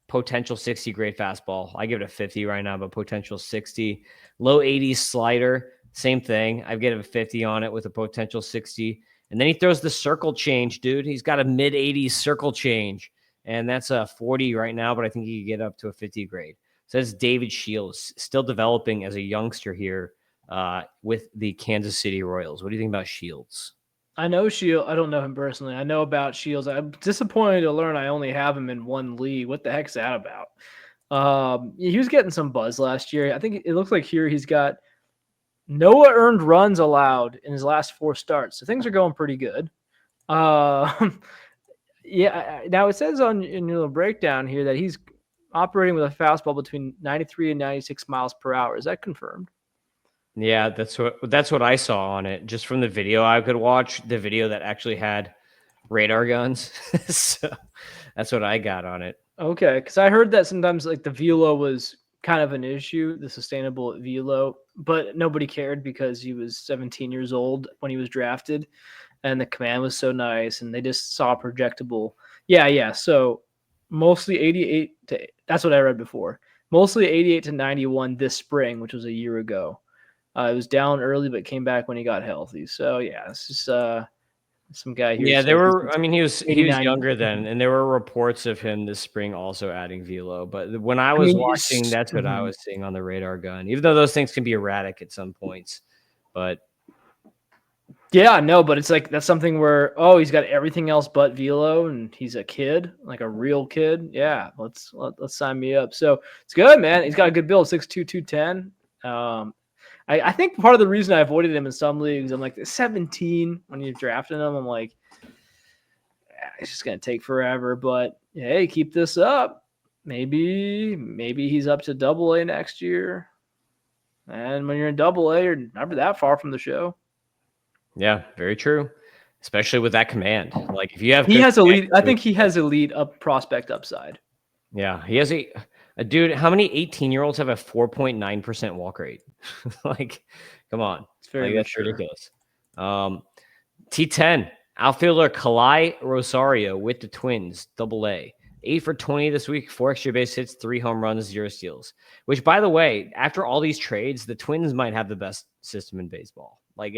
Potential 60 grade fastball. I give it a 50 right now, but potential 60. Low 80s slider, same thing. I give it a 50 on it with a potential 60. And then he throws the circle change, dude. He's got a mid 80s circle change. And that's a 40 right now, but I think he could get up to a 50 grade. So that's David Shields, still developing as a youngster here with the Kansas City Royals. What do you think about Shields? I know Shields. I don't know him personally. I know about Shields. I'm disappointed to learn I only have him in one league. What the heck's that about? He was getting some buzz last year. I think it looks like here he's got no earned runs allowed in his last 4 starts. So things are going pretty good. Yeah. Now it says in your little breakdown here that he's operating with a fastball between 93 and 96 miles per hour. Is that confirmed? Yeah, that's what I saw on it. Just from the video I could watch, the video that actually had radar guns. So that's what I got on it. Okay, because I heard that sometimes like the velo was kind of an issue, the sustainable velo, but nobody cared because he was 17 years old when he was drafted. And the command was so nice, and they just saw projectable. Yeah. So mostly 88 to, that's what I read before. Mostly 88 to 91 this spring, which was a year ago. It was down early, but came back when he got healthy. So yeah, it's just some guy here. Yeah, there were. I mean, he was 89. younger then, and there were reports of him this spring also adding velo. But when I was watching, that's what I was seeing on the radar gun. Even though those things can be erratic at some points, but. Yeah, no, but it's like that's something where he's got everything else but velo, and he's a kid, like a real kid. Yeah, let's sign me up. So it's good, man. He's got a good build, 6'2", 210. I think part of the reason I avoided him in some leagues, I'm like 17 when you're drafting him. I'm like, it's just gonna take forever. But hey, keep this up. Maybe he's up to AA next year. And when you're in AA, you're never that far from the show. Yeah, very true. Especially with that command. Like if you have, he has elite. I think he has elite prospect upside. Yeah, he has a dude. How many 18-year-olds have a 4.9% walk rate? Like, come on, it's very that's ridiculous. T10 outfielder Kalai Rosario with the Twins, AA, 8 for 20 this week, 4 extra base hits, 3 home runs, 0 steals. Which, by the way, after all these trades, the Twins might have the best system in baseball. Like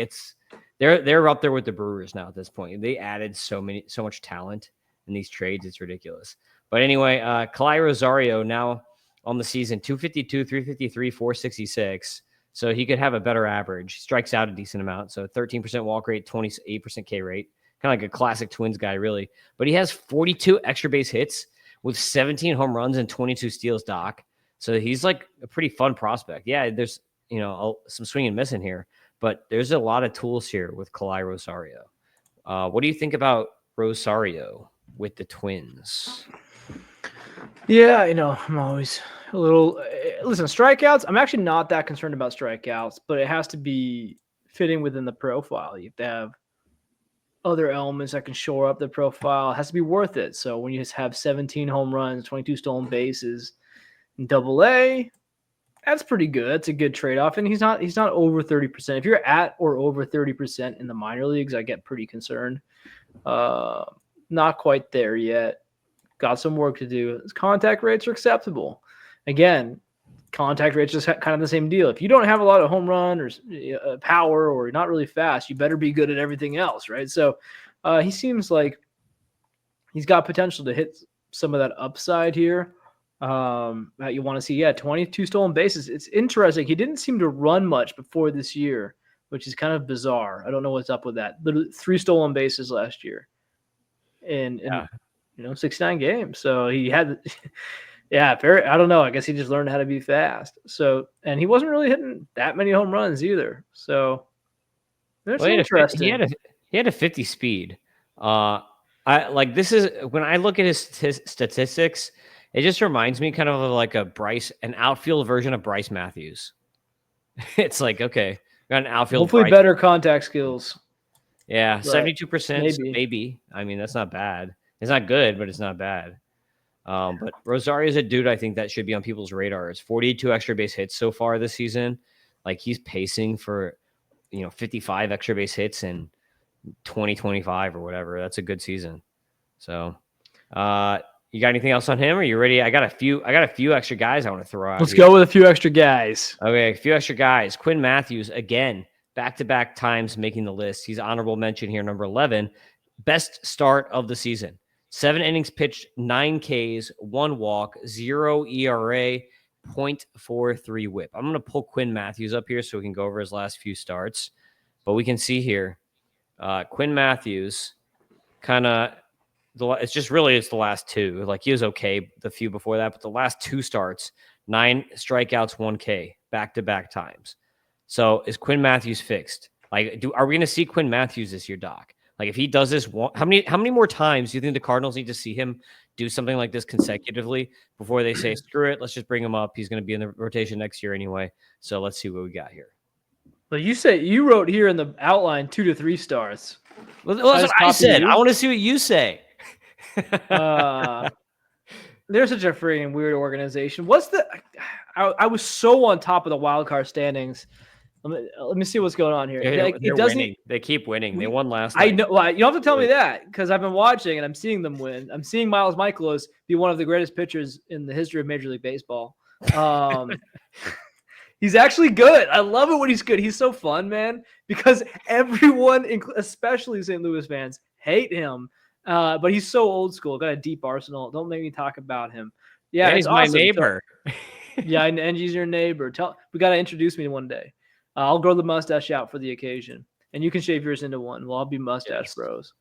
they're up there with the Brewers now at this point. They added so much talent in these trades, it's ridiculous. But anyway, Kalai Rosario now on the season, 252, 353, 466. So he could have a better average. He strikes out a decent amount. So 13% walk rate, 28% K rate. Kind of like a classic Twins guy, really. But he has 42 extra base hits with 17 home runs and 22 steals, Doc. So he's like a pretty fun prospect. Yeah, there's some swing and missing here, but there's a lot of tools here with Kalai Rosario. What do you think about Rosario with the Twins? Yeah, I'm always a little. Listen, strikeouts. I'm actually not that concerned about strikeouts, but it has to be fitting within the profile. You have to have other elements that can shore up the profile. It has to be worth it. So when you just have 17 home runs, 22 stolen bases in Double-A, that's pretty good. It's a good trade-off, and he's not over 30%. If you're at or over 30% in the minor leagues, I get pretty concerned. Not quite there yet. Got some work to do. His contact rates are acceptable. Again, contact rates is kind of the same deal. If you don't have a lot of home run or power or not really fast, you better be good at everything else, right? So he seems like he's got potential to hit some of that upside here that you want to see. Yeah, 22 stolen bases. It's interesting. He didn't seem to run much before this year, which is kind of bizarre. I don't know what's up with that. Literally 3 stolen bases last year in 69 games. So he had yeah, I don't know. I guess he just learned how to be fast. So, and he wasn't really hitting that many home runs either. So that's interesting. He had a 50 speed. When I look at his statistics, it just reminds me kind of like an outfield version of Bryce Matthews. It's like, okay, got an outfield. Hopefully better contact skills. Yeah, 72%, maybe. I mean, that's not bad. It's not good, but it's not bad. But Rosario is a dude I think that should be on people's radars. 42 extra base hits so far this season. Like he's pacing for, 55 extra base hits in 2025 or whatever. That's a good season. So, you got anything else on him? Are you ready? I got a few extra guys I want to throw out. Let's go with a few extra guys. Okay, a few extra guys. Quinn Matthews, again, back-to-back times making the list. He's honorable mention here, number 11. Best start of the season. 7 innings pitched, 9 Ks, 1 walk, 0 ERA, 0.43 whip. I'm going to pull Quinn Matthews up here so we can go over his last few starts. But we can see here, Quinn Matthews kind of, it's the last 2. Like he was okay the few before that, but the last 2 starts, 9 strikeouts, 1 K, back-to-back times. So is Quinn Matthews fixed? Like, are we going to see Quinn Matthews this year, Doc? Like if he does this, how many more times do you think the Cardinals need to see him do something like this consecutively before they say, screw it, let's just bring him up. He's going to be in the rotation next year anyway. So let's see what we got here. Well, you wrote here in the outline 2 to 3 stars. Well, that's what I said. I want to see what you say. They're such a freaking weird organization. I was so on top of the wild card standings. Let me see what's going on here. They're winning. They keep winning. They won last night. I know. Well, you don't have to tell me that because I've been watching and I'm seeing them win. I'm seeing Miles Michaelis be one of the greatest pitchers in the history of Major League Baseball. He's actually good. I love it when he's good. He's so fun, man, because everyone, especially St. Louis fans, hate him. But he's so old school. Got a deep arsenal. Don't make me talk about him. Yeah, he's my neighbor. Yeah, and he's your neighbor. We got to introduce me one day. I'll grow the mustache out for the occasion, and you can shave yours into one. Well, I'll be mustache bros.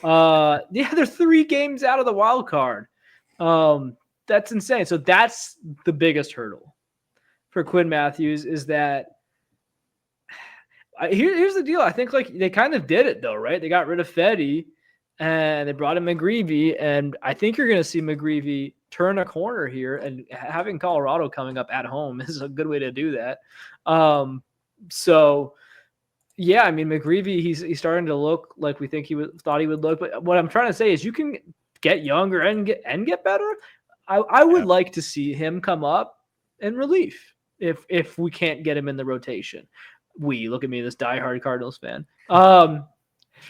Yeah, they're 3 games out of the wild card. That's insane. So that's the biggest hurdle for Quinn Matthews is that here's the deal. I think like they kind of did it though, right? They got rid of Fetty and they brought in McGreevy, and I think you're going to see McGreevy turn a corner here, and having Colorado coming up at home is a good way to do that. So, yeah, I mean, McGreevy, he's starting to look like we think thought he would look. But what I'm trying to say is you can get younger and get better. I would like to see him come up in relief if we can't get him in the rotation. Look at me, this diehard Cardinals fan.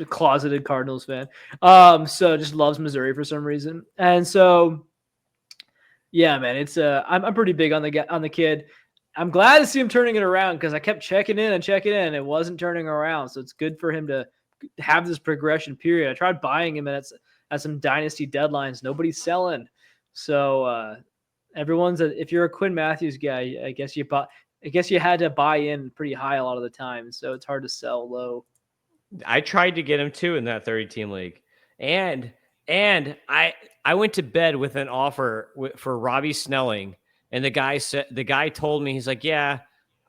Closeted Cardinals fan. So just loves Missouri for some reason. And so Yeah, man, it's I'm pretty big on the kid. I'm glad to see him turning it around because I kept checking in and checking in, and it wasn't turning around. So it's good for him to have this progression period. I tried buying him at some dynasty deadlines. Nobody's selling. So if you're a Quinn Matthews guy, I guess you had to buy in pretty high a lot of the time. So it's hard to sell low. I tried to get him too in that 30-team league, and I went to bed with an offer for Robbie Snelling, and the guy told me, he's like, yeah,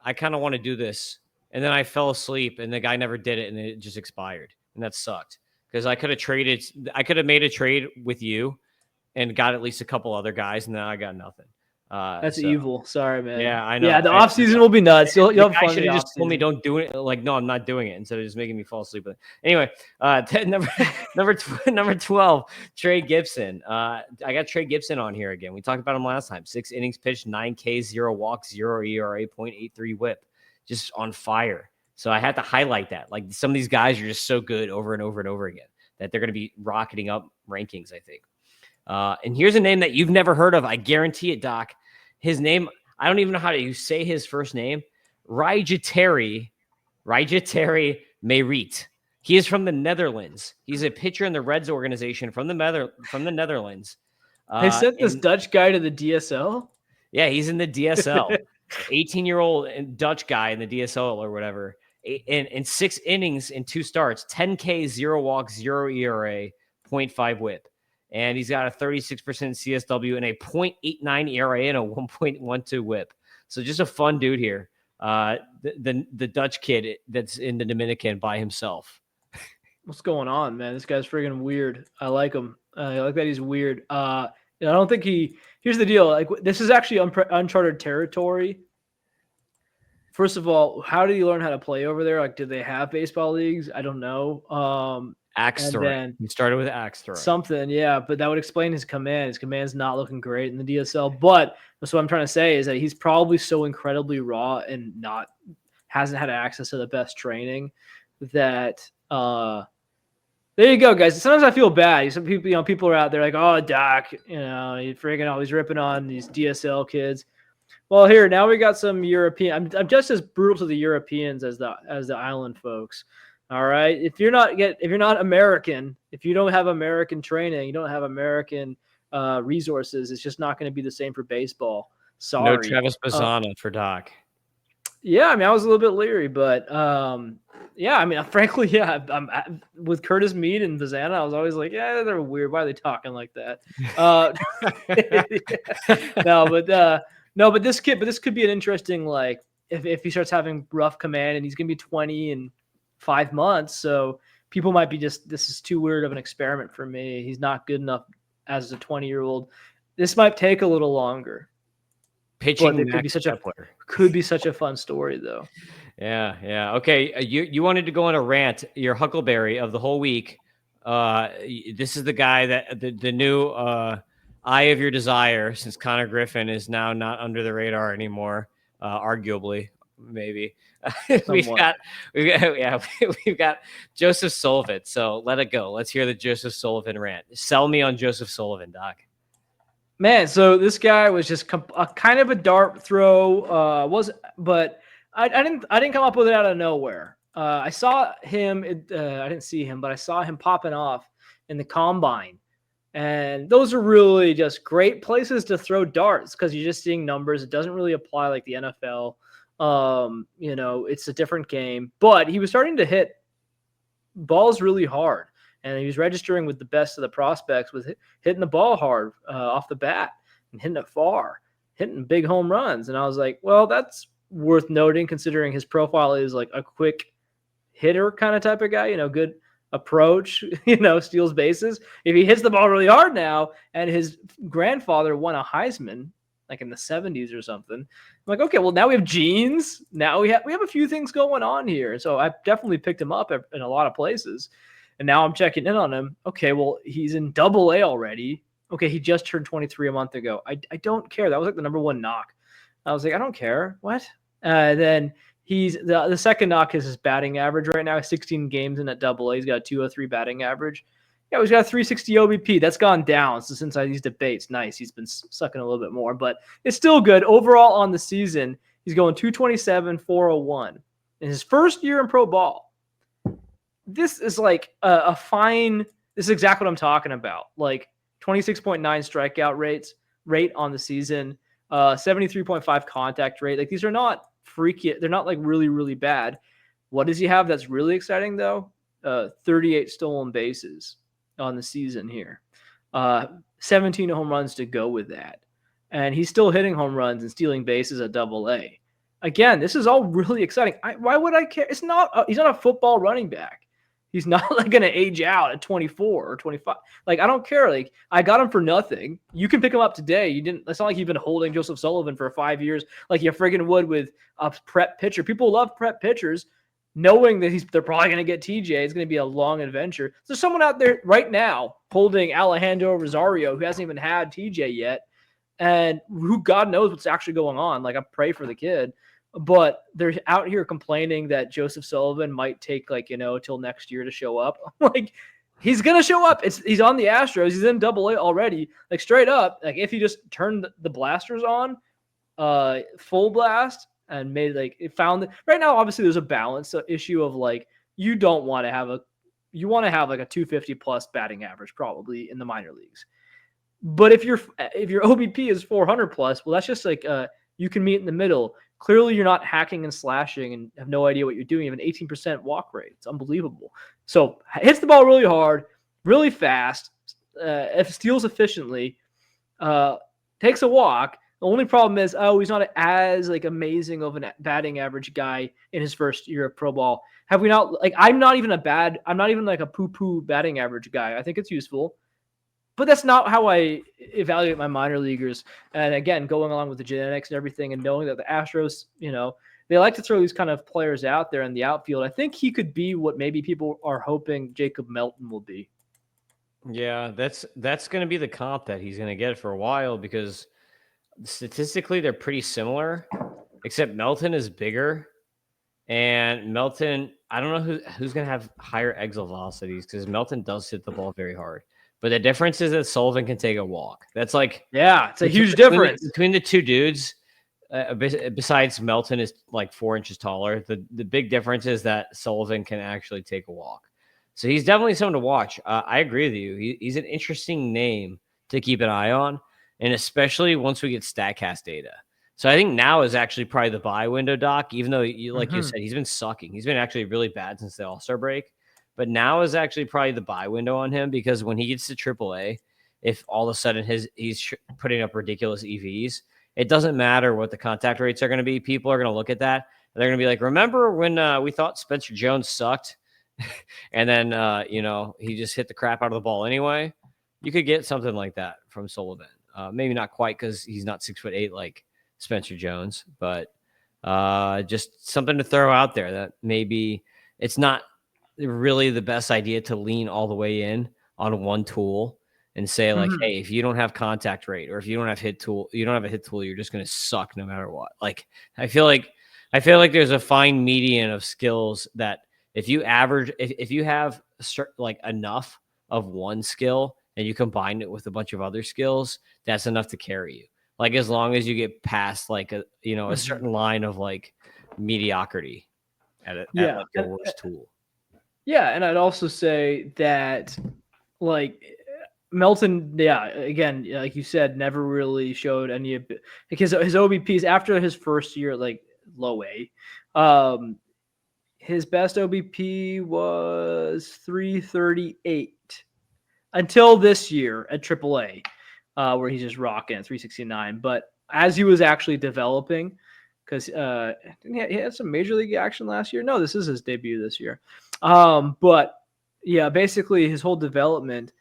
I kind of want to do this, and then I fell asleep, and the guy never did it, and it just expired, and that sucked because I could have made a trade with you and got at least a couple other guys, and now I got nothing. That's So evil. Sorry, man. yeah, I know. Yeah, the off season will be nuts. You'll The have guy fun. should have just told me don't do it. Like, no, I'm not doing it, instead of just making me fall asleep with it. Anyway, number 12, Trey Gibson. I got Trey Gibson on here again. We talked about him last time. 6 innings pitched, 9 Ks, 0 walks, 0 ERA, 0.83 WHIP, just on fire. So I had to highlight that. Like, some of these guys are just so good over and over and over again that they're going to be rocketing up rankings, I think. And here's a name that you've never heard of. I guarantee it, Doc. His name, I don't even know how to say his first name. Rijateri Meirit. He is from the Netherlands. He's a pitcher in the Reds organization from the Netherlands. They sent this Dutch guy to the DSL? Yeah, he's in the DSL. 18-year-old Dutch guy in the DSL or whatever. In 6 innings in 2 starts, 10 Ks, 0 walks, 0 ERA, 0.5 WHIP. And he's got a 36% CSW and a 0.89 ERA and a 1.12 WHIP. So just a fun dude here. The Dutch kid that's in the Dominican by himself. What's going on, man? This guy's friggin' weird. I like him. I like that he's weird. I don't think here's the deal. Like, this is actually uncharted territory. First of all, how did he learn how to play over there? Like, did they have baseball leagues? I don't know. Axe throwing. He started with axe throwing. Something, yeah, but that would explain his command. His command's not looking great in the DSL. But that's what I'm trying to say is that he's probably so incredibly raw and hasn't had access to the best training that there you go, guys. Sometimes I feel bad. Some people, people are out there like, oh, Doc, he's freaking always ripping on these DSL kids. Well, here now we got some European. I'm just as brutal to the Europeans as the island folks. All right. If you're not American, if you don't have American training, you don't have American resources, it's just not going to be the same for baseball. Sorry. No Travis Bazzana for Doc. Yeah, I mean, I was a little bit leery, but yeah, I mean, frankly, yeah, I'm with Curtis Mead and Bazzana, I was always like, yeah, they're weird. Why are they talking like that? But this could be an interesting, like, if he starts having rough command, and he's going to be 20 in 5 months. So people might be this is too weird of an experiment for me. He's not good enough as a 20-year-old. This might take a little longer. Pitching could be such a fun story, though. Yeah. Okay, you wanted to go on a rant. Your Huckleberry of the whole week. This is the guy that the new eye of your desire, since Connor Griffin is now not under the radar anymore, arguably, maybe. we've got Joseph Sullivan. So let it go. Let's hear the Joseph Sullivan rant. Sell me on Joseph Sullivan, Doc. Man, so this guy was just kind of a dart throw. But I didn't come up with it out of nowhere. I saw him. I didn't see him, but I saw him popping off in the combine, and those are really just great places to throw darts because you're just seeing numbers. It doesn't really apply like the NFL. It's a different game, but he was starting to hit balls really hard. And he was registering with the best of the prospects with hitting the ball hard off the bat and hitting it far, hitting big home runs. And I was like, well, that's worth noting considering his profile is like a quick hitter kind of type of guy, good approach, steals bases. If he hits the ball really hard now, and his grandfather won a Heisman like in the 70s or something, I'm like, okay, well, now we have genes. Now we have a few things going on here. So I definitely picked him up in a lot of places. And now I'm checking in on him. Okay, well, he's in Double-A already. Okay, he just turned 23 a month ago. I don't care. That was like the number 1 knock. I was like, I don't care. What? Then he's the second knock is his batting average right now. 16 games in at Double-A. He's got a 203 batting average. Yeah, he's got a 360 OBP. That's gone down since these debates. Nice. He's been sucking a little bit more, but it's still good. Overall on the season, he's going 227, 401. In his first year in pro ball, this is like a fine. This is exactly what I'm talking about. Like 26.9 strikeout rate on the season, 73.5 contact rate. Like these are not freaky. They're not like really, really bad. What does he have that's really exciting though? 38 stolen bases on the season here. 17 home runs to go with that. And he's still hitting home runs and stealing bases at Double-A. Again, this is all really exciting. Why would I care? He's not a football running back. He's not like going to age out at 24 or 25. Like, I don't care. Like, I got him for nothing. You can pick him up today. It's not like you've been holding Joseph Sullivan for 5 years like you friggin' would with a prep pitcher. People love prep pitchers, knowing that they're probably going to get TJ. It's going to be a long adventure. There's someone out there right now holding Alejandro Rosario who hasn't even had TJ yet, and who God knows what's actually going on. Like, I pray for the kid. But they're out here complaining that Joseph Sullivan might take till next year to show up. Like, he's gonna show up. He's on the Astros. He's in Double-A already. Like, straight up. Like, if he just turned the blasters on, full blast, and made right now. Obviously, there's a balance issue of like you want to have like a 250 plus batting average probably in the minor leagues. But if your OBP is 400 plus, well, that's just like you can meet in the middle. Clearly, you're not hacking and slashing and have no idea what you're doing. You have an 18% walk rate. It's unbelievable. So hits the ball really hard, really fast, steals efficiently, takes a walk. The only problem is, he's not as amazing of a batting average guy in his first year of pro ball. Have we not I'm not even a poo-poo batting average guy. I think it's useful. But that's not how I evaluate my minor leaguers. And again, going along with the genetics and everything and knowing that the Astros, they like to throw these kind of players out there in the outfield. I think he could be what maybe people are hoping Jacob Melton will be. Yeah, that's going to be the comp that he's going to get for a while because statistically they're pretty similar, except Melton is bigger. And Melton, I don't know who's going to have higher exit velocities because Melton does hit the ball very hard. But the difference is that Sullivan can take a walk. That's it's a huge difference between the two dudes. Besides Melton is like 4 inches taller. The big difference is that Sullivan can actually take a walk. So he's definitely someone to watch. I agree with you. He's an interesting name to keep an eye on, and especially once we get StatCast data. So I think now is actually probably the buy window, Doc. Even though, you said, he's been sucking. He's been actually really bad since the All-Star break. But now is actually probably the buy window on him because when he gets to AAA, if all of a sudden he's putting up ridiculous EVs, it doesn't matter what the contact rates are going to be. People are going to look at that. And they're going to be like, remember when we thought Spencer Jones sucked? And then, he just hit the crap out of the ball anyway. You could get something like that from Sullivan. Maybe not quite because he's not 6'8" like Spencer Jones, but just something to throw out there that maybe it's not really the best idea to lean all the way in on one tool and say like, hey, if you don't have contact rate or if you don't have hit tool, you're just going to suck no matter what. Like, I feel like there's a fine median of skills that if you average, if you have like enough of one skill and you combine it with a bunch of other skills, that's enough to carry you. Like, as long as you get past like a certain line of like mediocrity at like your worst tool. Yeah, and I'd also say that, like, Melton, again, like you said, never really showed any of it because his OBPs after his first year, like low A, his best OBP was 338 until this year at AAA, where he's just rocking at 369. But as he was actually developing, because he had some major league action last year. No, this is his debut this year. But yeah, basically his whole development,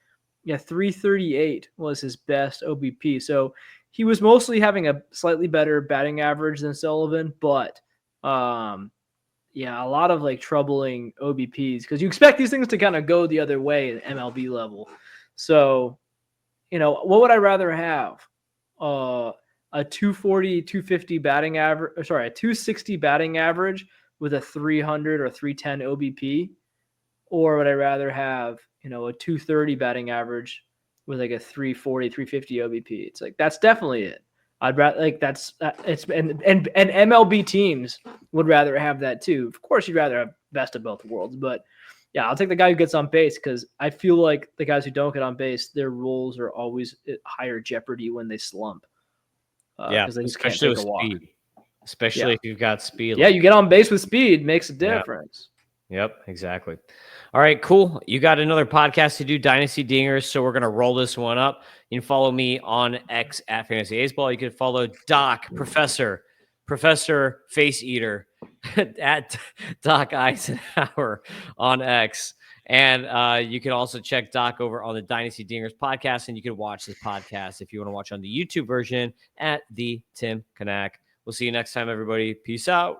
338 was his best OBP. So he was mostly having a slightly better batting average than Sullivan, but a lot of like troubling OBPs because you expect these things to kind of go the other way at MLB level. So, what would I rather have? A 240, 250 batting average, a 260 batting average with a 300 or 310 OBP, or would I rather have, a 230 batting average with like a 340, 350 OBP? It's like, that's definitely it. I'd rather it's and MLB teams would rather have that too. Of course, you'd rather have best of both worlds, but yeah, I'll take the guy who gets on base because I feel like the guys who don't get on base, their roles are always at higher jeopardy when they slump. Because they just can't especially take with a walk. speed. Especially if you've got speed. Yeah, you get on base with speed, makes a difference. Yep, exactly. All right, cool. You got another podcast to do, Dynasty Dingers, so we're going to roll this one up. You can follow me on X at Fantasy Aceball. You can follow Doc, Professor Face Eater at Doc Eisenhauer on X. And you can also check Doc over on the Dynasty Dingers podcast, and you can watch this podcast if you want to watch on the YouTube version at the Tim Kanak. We'll see you next time, everybody. Peace out.